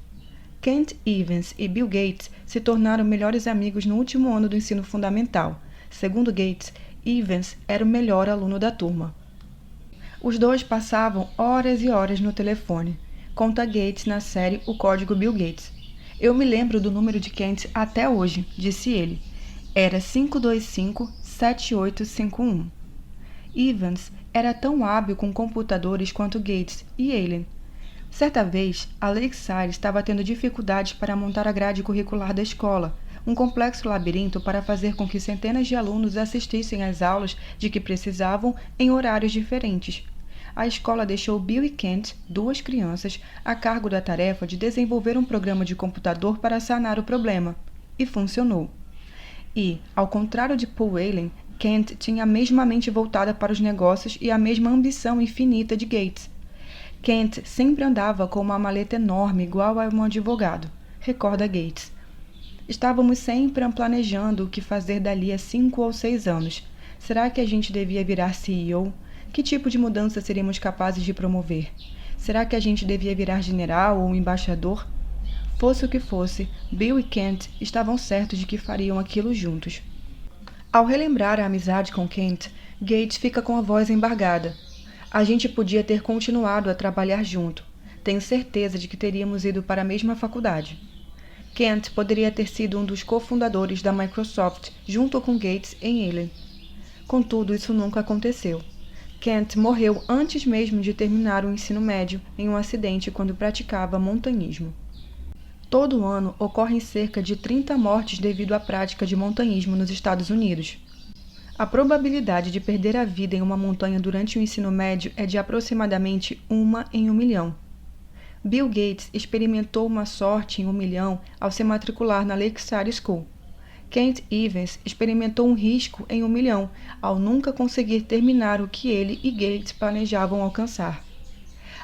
Kent Evans e Bill Gates se tornaram melhores amigos no último ano do ensino fundamental. Segundo Gates, Evans era o melhor aluno da turma. Os dois passavam horas e horas no telefone. Conta Gates na série O Código Bill Gates. "Eu me lembro do número de Kent até hoje", disse ele. Era 525-7851. Evans era tão hábil com computadores quanto Gates e Allen. Certa vez, a Lakeside estava tendo dificuldades para montar a grade curricular da escola, um complexo labirinto para fazer com que centenas de alunos assistissem às aulas de que precisavam em horários diferentes. A escola deixou Bill e Kent, duas crianças, a cargo da tarefa de desenvolver um programa de computador para sanar o problema. E funcionou. E, ao contrário de Paul Allen, Kent tinha a mesma mente voltada para os negócios e a mesma ambição infinita de Gates. Kent sempre andava com uma maleta enorme igual a um advogado, recorda Gates. "Estávamos sempre planejando o que fazer dali a 5 ou 6 anos. Será que a gente devia virar CEO? Que tipo de mudança seríamos capazes de promover? Será que a gente devia virar general ou embaixador?" Fosse o que fosse, Bill e Kent estavam certos de que fariam aquilo juntos. Ao relembrar a amizade com Kent, Gates fica com a voz embargada. "A gente podia ter continuado a trabalhar junto. Tenho certeza de que teríamos ido para a mesma faculdade." Kent poderia ter sido um dos cofundadores da Microsoft, junto com Gates e Allen. Contudo, isso nunca aconteceu. Kent morreu antes mesmo de terminar o ensino médio em um acidente quando praticava montanhismo. Todo ano ocorrem cerca de 30 mortes devido à prática de montanhismo nos Estados Unidos. A probabilidade de perder a vida em uma montanha durante o ensino médio é de aproximadamente 1 em 1 milhão. Bill Gates experimentou uma sorte em 1 milhão ao se matricular na Lakeside School. Kent Evans experimentou um risco em 1 milhão ao nunca conseguir terminar o que ele e Gates planejavam alcançar.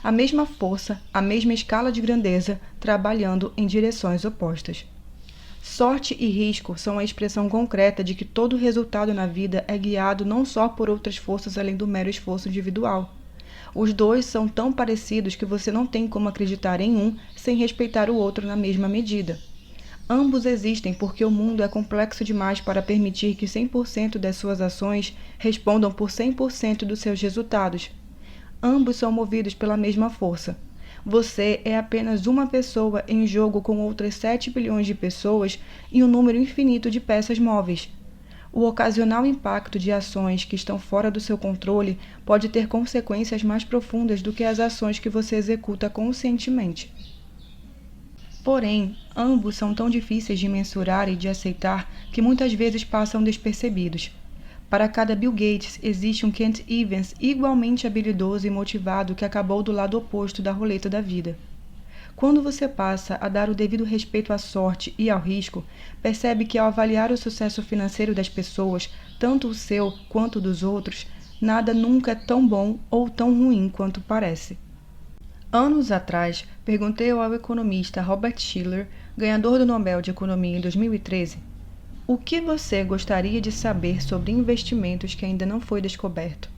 A mesma força, a mesma escala de grandeza, trabalhando em direções opostas. Sorte e risco são a expressão concreta de que todo resultado na vida é guiado não só por outras forças além do mero esforço individual. Os dois são tão parecidos que você não tem como acreditar em um sem respeitar o outro na mesma medida. Ambos existem porque o mundo é complexo demais para permitir que 100% das suas ações respondam por 100% dos seus resultados. Ambos são movidos pela mesma força. Você é apenas uma pessoa em jogo com outras 7 bilhões de pessoas e um número infinito de peças móveis. O ocasional impacto de ações que estão fora do seu controle pode ter consequências mais profundas do que as ações que você executa conscientemente. Porém, ambos são tão difíceis de mensurar e de aceitar que muitas vezes passam despercebidos. Para cada Bill Gates, existe um Kent Evans igualmente habilidoso e motivado que acabou do lado oposto da roleta da vida. Quando você passa a dar o devido respeito à sorte e ao risco, percebe que ao avaliar o sucesso financeiro das pessoas, tanto o seu quanto o dos outros, nada nunca é tão bom ou tão ruim quanto parece. Anos atrás, perguntei ao economista Robert Shiller, ganhador do Nobel de Economia em 2013, o que você gostaria de saber sobre investimentos que ainda não foi descoberto?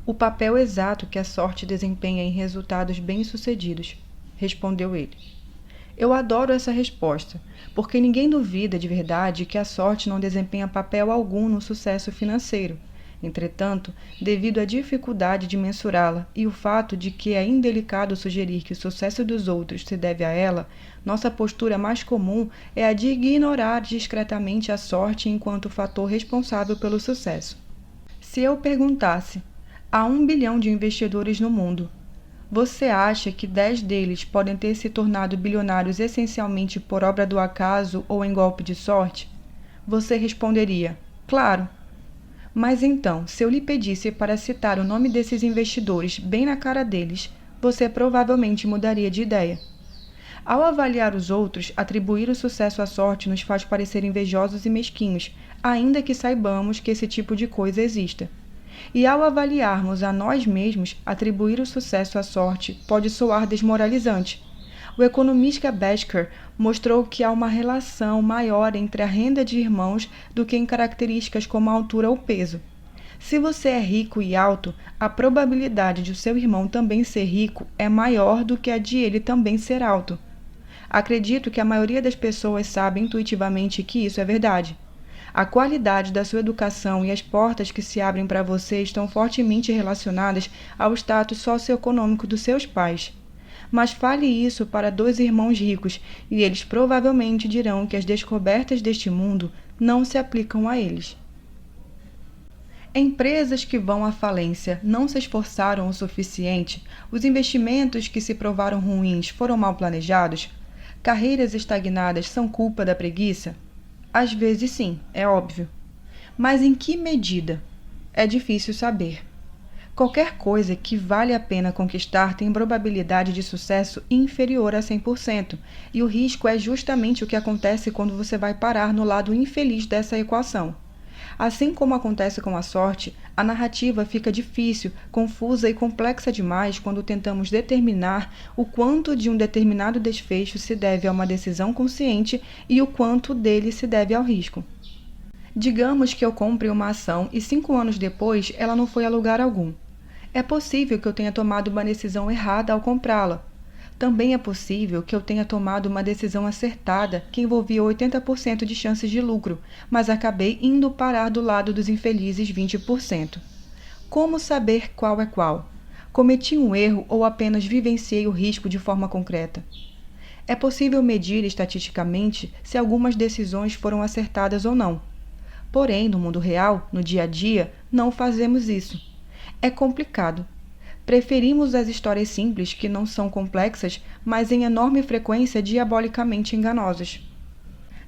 O papel exato que a sorte desempenha em resultados bem-sucedidos, respondeu ele. Eu adoro essa resposta, porque ninguém duvida de verdade que a sorte não desempenha papel algum no sucesso financeiro. Entretanto, devido à dificuldade de mensurá-la e o fato de que é indelicado sugerir que o sucesso dos outros se deve a ela, nossa postura mais comum é a de ignorar discretamente a sorte enquanto fator responsável pelo sucesso. Se eu perguntasse, há 1 bilhão de investidores no mundo, você acha que 10 deles podem ter se tornado bilionários essencialmente por obra do acaso ou em golpe de sorte? Você responderia, claro. Mas então, se eu lhe pedisse para citar o nome desses investidores bem na cara deles, você provavelmente mudaria de ideia. Ao avaliar os outros, atribuir o sucesso à sorte nos faz parecer invejosos e mesquinhos, ainda que saibamos que esse tipo de coisa exista. E ao avaliarmos a nós mesmos, atribuir o sucesso à sorte pode soar desmoralizante. O economista Bhaskar mostrou que há uma relação maior entre a renda de irmãos do que em características como a altura ou peso. Se você é rico e alto, a probabilidade de o seu irmão também ser rico é maior do que a de ele também ser alto. Acredito que a maioria das pessoas sabe intuitivamente que isso é verdade. A qualidade da sua educação e as portas que se abrem para você estão fortemente relacionadas ao status socioeconômico dos seus pais. Mas fale isso para 2 irmãos ricos e eles provavelmente dirão que as descobertas deste mundo não se aplicam a eles. Empresas que vão à falência não se esforçaram o suficiente? Os investimentos que se provaram ruins foram mal planejados? Carreiras estagnadas são culpa da preguiça? Às vezes sim, é óbvio. Mas em que medida? É difícil saber. Qualquer coisa que vale a pena conquistar tem probabilidade de sucesso inferior a 100%, e o risco é justamente o que acontece quando você vai parar no lado infeliz dessa equação. Assim como acontece com a sorte, a narrativa fica difícil, confusa e complexa demais quando tentamos determinar o quanto de um determinado desfecho se deve a uma decisão consciente e o quanto dele se deve ao risco. Digamos que eu compre uma ação e 5 anos depois ela não foi a lugar algum. É possível que eu tenha tomado uma decisão errada ao comprá-la. Também é possível que eu tenha tomado uma decisão acertada que envolvia 80% de chances de lucro, mas acabei indo parar do lado dos infelizes 20%. Como saber qual é qual? Cometi um erro ou apenas vivenciei o risco de forma concreta? É possível medir estatisticamente se algumas decisões foram acertadas ou não. Porém, no mundo real, no dia a dia, não fazemos isso. É complicado. Preferimos as histórias simples que não são complexas, mas em enorme frequência diabolicamente enganosas.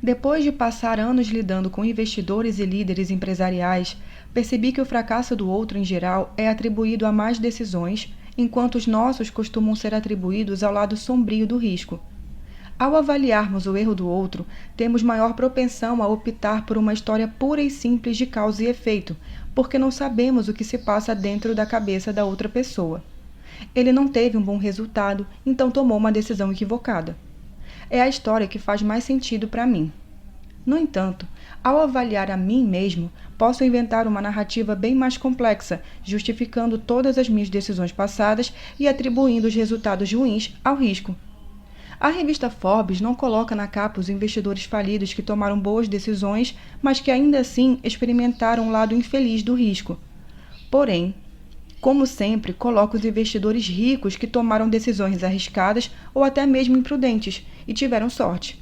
Depois de passar anos lidando com investidores e líderes empresariais, percebi que o fracasso do outro em geral é atribuído a más decisões, enquanto os nossos costumam ser atribuídos ao lado sombrio do risco. Ao avaliarmos o erro do outro, temos maior propensão a optar por uma história pura e simples de causa e efeito, porque não sabemos o que se passa dentro da cabeça da outra pessoa. Ele não teve um bom resultado, então tomou uma decisão equivocada. É a história que faz mais sentido para mim. No entanto, ao avaliar a mim mesmo, posso inventar uma narrativa bem mais complexa, justificando todas as minhas decisões passadas e atribuindo os resultados ruins ao risco. A revista Forbes não coloca na capa os investidores falidos que tomaram boas decisões, mas que ainda assim experimentaram o lado infeliz do risco. Porém, como sempre, coloca os investidores ricos que tomaram decisões arriscadas ou até mesmo imprudentes e tiveram sorte.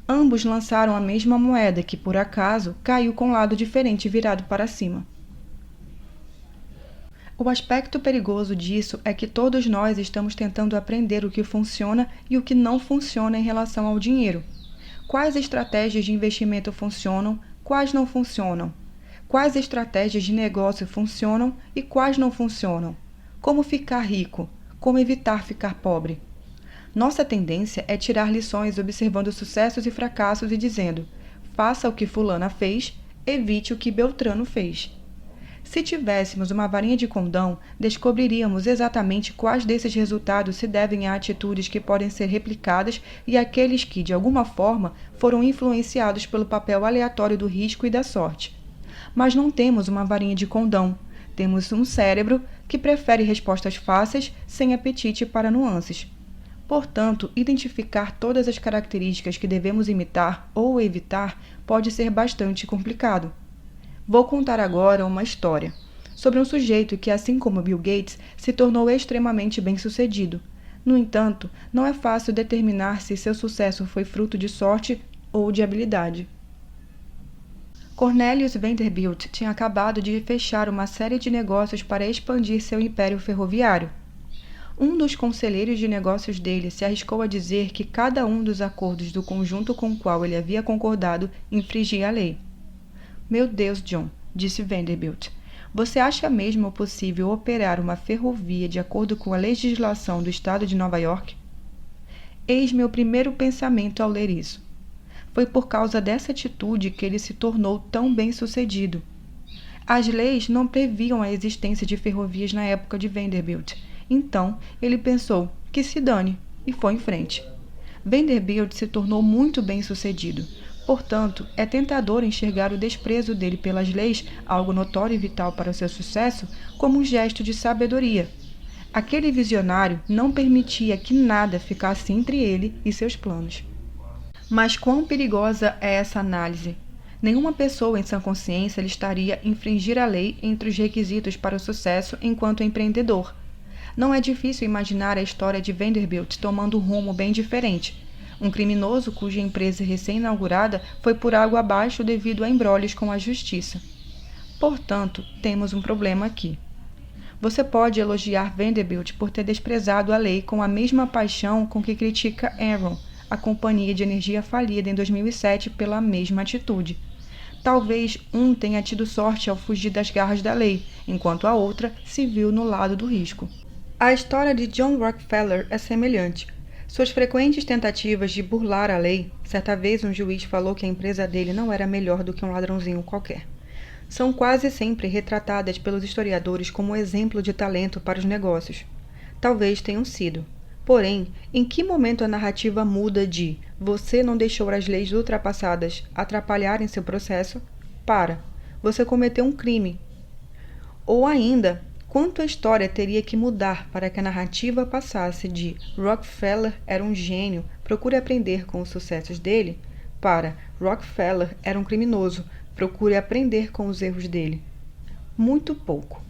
Ambos lançaram a mesma moeda que, por acaso, caiu com um lado diferente virado para cima. O aspecto perigoso disso é que todos nós estamos tentando aprender o que funciona e o que não funciona em relação ao dinheiro. Quais estratégias de investimento funcionam, quais não funcionam? Quais estratégias de negócio funcionam e quais não funcionam? Como ficar rico? Como evitar ficar pobre? Nossa tendência é tirar lições observando sucessos e fracassos e dizendo: faça o que fulana fez, evite o que Beltrano fez. Se tivéssemos uma varinha de condão, descobriríamos exatamente quais desses resultados se devem a atitudes que podem ser replicadas e aqueles que, de alguma forma, foram influenciados pelo papel aleatório do risco e da sorte. Mas não temos uma varinha de condão. Temos um cérebro que prefere respostas fáceis, sem apetite para nuances. Portanto, identificar todas as características que devemos imitar ou evitar pode ser bastante complicado. Vou contar agora uma história sobre um sujeito que, assim como Bill Gates, se tornou extremamente bem-sucedido. No entanto, não é fácil determinar se seu sucesso foi fruto de sorte ou de habilidade. Cornelius Vanderbilt tinha acabado de fechar uma série de negócios para expandir seu império ferroviário. Um dos conselheiros de negócios dele se arriscou a dizer que cada um dos acordos do conjunto com o qual ele havia concordado infringia a lei. Meu Deus, John, disse Vanderbilt, você acha mesmo possível operar uma ferrovia de acordo com a legislação do estado de Nova York? Eis meu primeiro pensamento ao ler isso. Foi por causa dessa atitude que ele se tornou tão bem-sucedido. As leis não previam a existência de ferrovias na época de Vanderbilt. Então, ele pensou que se dane e foi em frente. Vanderbilt se tornou muito bem-sucedido. Portanto, é tentador enxergar o desprezo dele pelas leis, algo notório e vital para o seu sucesso, como um gesto de sabedoria. Aquele visionário não permitia que nada ficasse entre ele e seus planos. Mas quão perigosa é essa análise? Nenhuma pessoa em sã consciência listaria infringir a lei entre os requisitos para o sucesso enquanto empreendedor. Não é difícil imaginar a história de Vanderbilt tomando um rumo bem diferente. Um criminoso cuja empresa recém-inaugurada foi por água abaixo devido a embrólios com a justiça. Portanto, temos um problema aqui. Você pode elogiar Vanderbilt por ter desprezado a lei com a mesma paixão com que critica Enron, a companhia de energia falida em 2007 pela mesma atitude. Talvez um tenha tido sorte ao fugir das garras da lei, enquanto a outra se viu no lado do risco. A história de John Rockefeller é semelhante. Suas frequentes tentativas de burlar a lei, certa vez um juiz falou que a empresa dele não era melhor do que um ladrãozinho qualquer, são quase sempre retratadas pelos historiadores como exemplo de talento para os negócios. Talvez tenham sido. Porém, em que momento a narrativa muda de você não deixou as leis ultrapassadas atrapalharem seu processo para você cometeu um crime? Ou ainda, quanto a história teria que mudar para que a narrativa passasse de Rockefeller era um gênio, procure aprender com os sucessos dele, para Rockefeller era um criminoso, procure aprender com os erros dele? Muito pouco.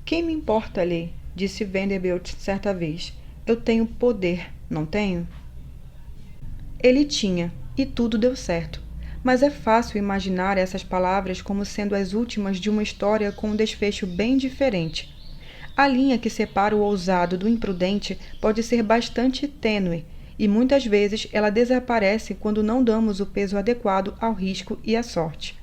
Quem me importa a lei? Disse Vanderbilt certa vez. Eu tenho poder, não tenho? Ele tinha, e tudo deu certo. Mas é fácil imaginar essas palavras como sendo as últimas de uma história com um desfecho bem diferente. A linha que separa o ousado do imprudente pode ser bastante tênue, e muitas vezes ela desaparece quando não damos o peso adequado ao risco e à sorte.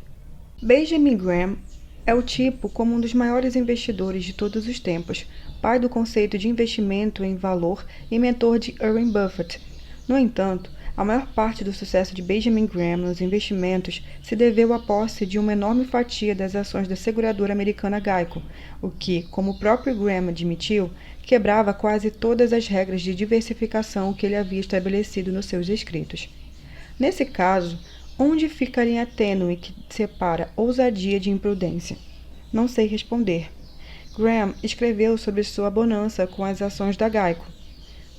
Benjamin Graham é o tipo como um dos maiores investidores de todos os tempos, pai do conceito de investimento em valor e mentor de Warren Buffett. No entanto, a maior parte do sucesso de Benjamin Graham nos investimentos se deveu à posse de uma enorme fatia das ações da seguradora americana Geico, o que, como o próprio Graham admitiu, quebrava quase todas as regras de diversificação que ele havia estabelecido nos seus escritos. Nesse caso, onde fica a linha tênue que separa ousadia de imprudência? Não sei responder. Graham escreveu sobre sua bonança com as ações da Geico.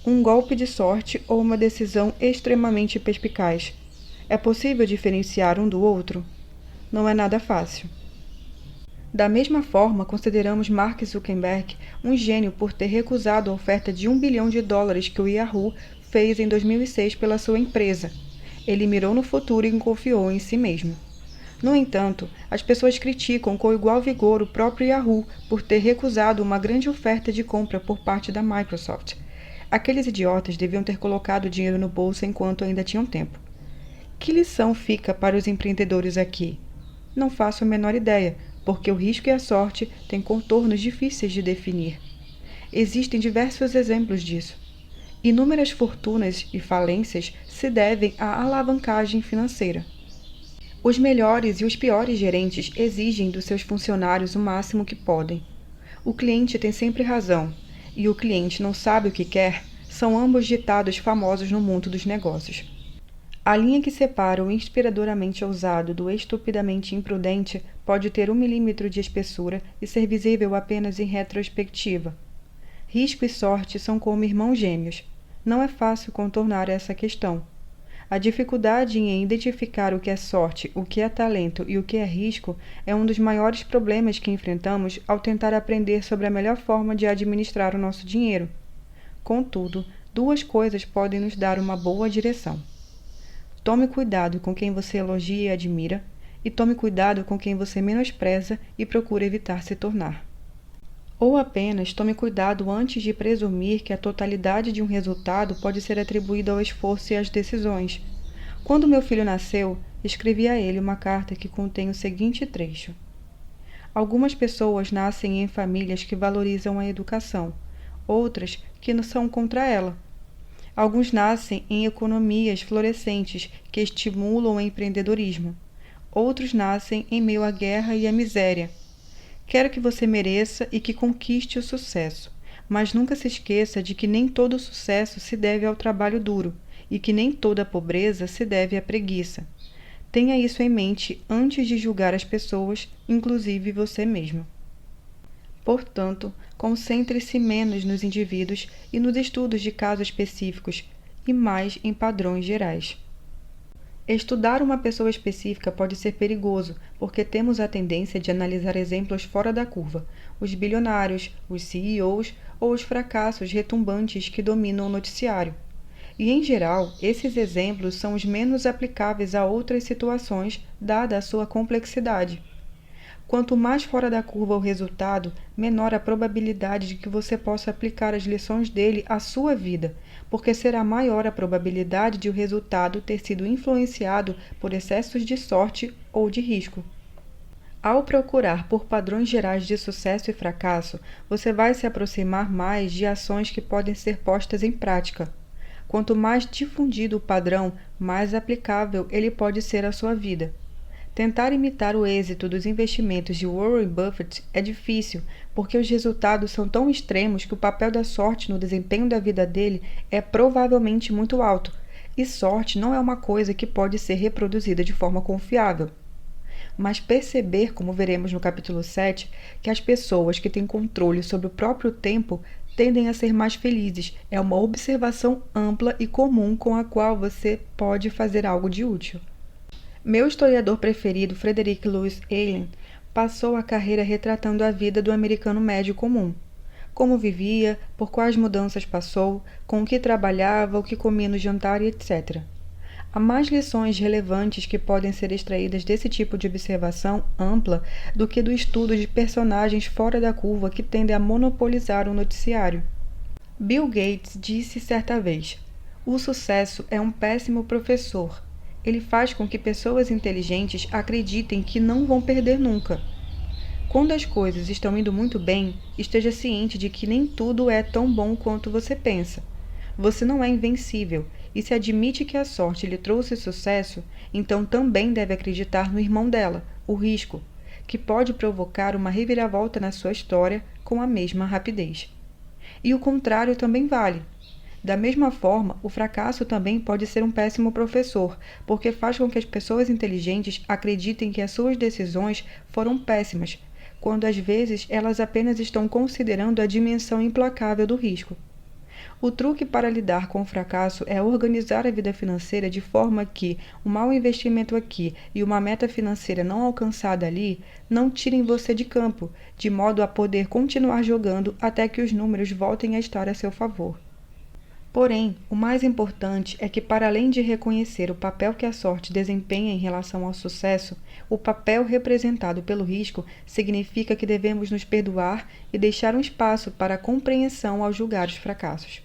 Um golpe de sorte ou uma decisão extremamente perspicaz? É possível diferenciar um do outro? Não é nada fácil. Da mesma forma, consideramos Mark Zuckerberg um gênio por ter recusado a oferta de $1 bilhão que o Yahoo fez em 2006 pela sua empresa. Ele mirou no futuro e confiou em si mesmo. No entanto, as pessoas criticam com igual vigor o próprio Yahoo por ter recusado uma grande oferta de compra por parte da Microsoft. Aqueles idiotas deviam ter colocado o dinheiro no bolso enquanto ainda tinham tempo. Que lição fica para os empreendedores aqui? Não faço a menor ideia, porque o risco e a sorte têm contornos difíceis de definir. Existem diversos exemplos disso. Inúmeras fortunas e falências se devem à alavancagem financeira. Os melhores e os piores gerentes exigem dos seus funcionários o máximo que podem. O cliente tem sempre razão, e o cliente não sabe o que quer, são ambos ditados famosos no mundo dos negócios. A linha que separa o inspiradoramente ousado do estupidamente imprudente pode ter 1 milímetro de espessura e ser visível apenas em retrospectiva. Risco e sorte são como irmãos gêmeos. Não é fácil contornar essa questão. A dificuldade em identificar o que é sorte, o que é talento e o que é risco é um dos maiores problemas que enfrentamos ao tentar aprender sobre a melhor forma de administrar o nosso dinheiro. Contudo, 2 coisas podem nos dar uma boa direção. Tome cuidado com quem você elogia e admira, e tome cuidado com quem você menospreza e procura evitar se tornar. Ou apenas tome cuidado antes de presumir que a totalidade de um resultado pode ser atribuída ao esforço e às decisões. Quando meu filho nasceu, escrevi a ele uma carta que contém o seguinte trecho. Algumas pessoas nascem em famílias que valorizam a educação, outras que não são contra ela. Alguns nascem em economias florescentes que estimulam o empreendedorismo. Outros nascem em meio à guerra e à miséria. Quero que você mereça e que conquiste o sucesso, mas nunca se esqueça de que nem todo sucesso se deve ao trabalho duro e que nem toda pobreza se deve à preguiça. Tenha isso em mente antes de julgar as pessoas, inclusive você mesmo. Portanto, concentre-se menos nos indivíduos e nos estudos de casos específicos e mais em padrões gerais. Estudar uma pessoa específica pode ser perigoso, porque temos a tendência de analisar exemplos fora da curva, os bilionários, os CEOs ou os fracassos retumbantes que dominam o noticiário. E, em geral, esses exemplos são os menos aplicáveis a outras situações, dada a sua complexidade. Quanto mais fora da curva o resultado, menor a probabilidade de que você possa aplicar as lições dele à sua vida, porque será maior a probabilidade de o resultado ter sido influenciado por excessos de sorte ou de risco. Ao procurar por padrões gerais de sucesso e fracasso, você vai se aproximar mais de ações que podem ser postas em prática. Quanto mais difundido o padrão, mais aplicável ele pode ser à sua vida. Tentar imitar o êxito dos investimentos de Warren Buffett é difícil, porque os resultados são tão extremos que o papel da sorte no desempenho da vida dele é provavelmente muito alto, e sorte não é uma coisa que pode ser reproduzida de forma confiável. Mas perceber, como veremos no capítulo 7, que as pessoas que têm controle sobre o próprio tempo tendem a ser mais felizes é uma observação ampla e comum com a qual você pode fazer algo de útil. Meu historiador preferido, Frederick Lewis Allen, passou a carreira retratando a vida do americano médio comum. Como vivia, por quais mudanças passou, com o que trabalhava, o que comia no jantar e etc. Há mais lições relevantes que podem ser extraídas desse tipo de observação ampla do que do estudo de personagens fora da curva que tendem a monopolizar o noticiário. Bill Gates disse certa vez: "O sucesso é um péssimo professor. Ele faz com que pessoas inteligentes acreditem que não vão perder nunca." Quando as coisas estão indo muito bem, esteja ciente de que nem tudo é tão bom quanto você pensa. Você não é invencível, e se admite que a sorte lhe trouxe sucesso, então também deve acreditar no irmão dela, o risco, que pode provocar uma reviravolta na sua história com a mesma rapidez. E o contrário também vale. Da mesma forma, o fracasso também pode ser um péssimo professor, porque faz com que as pessoas inteligentes acreditem que as suas decisões foram péssimas, quando às vezes elas apenas estão considerando a dimensão implacável do risco. O truque para lidar com o fracasso é organizar a vida financeira de forma que um mau investimento aqui e uma meta financeira não alcançada ali não tirem você de campo, de modo a poder continuar jogando até que os números voltem a estar a seu favor. Porém, o mais importante é que, para além de reconhecer o papel que a sorte desempenha em relação ao sucesso, o papel representado pelo risco significa que devemos nos perdoar e deixar um espaço para a compreensão ao julgar os fracassos.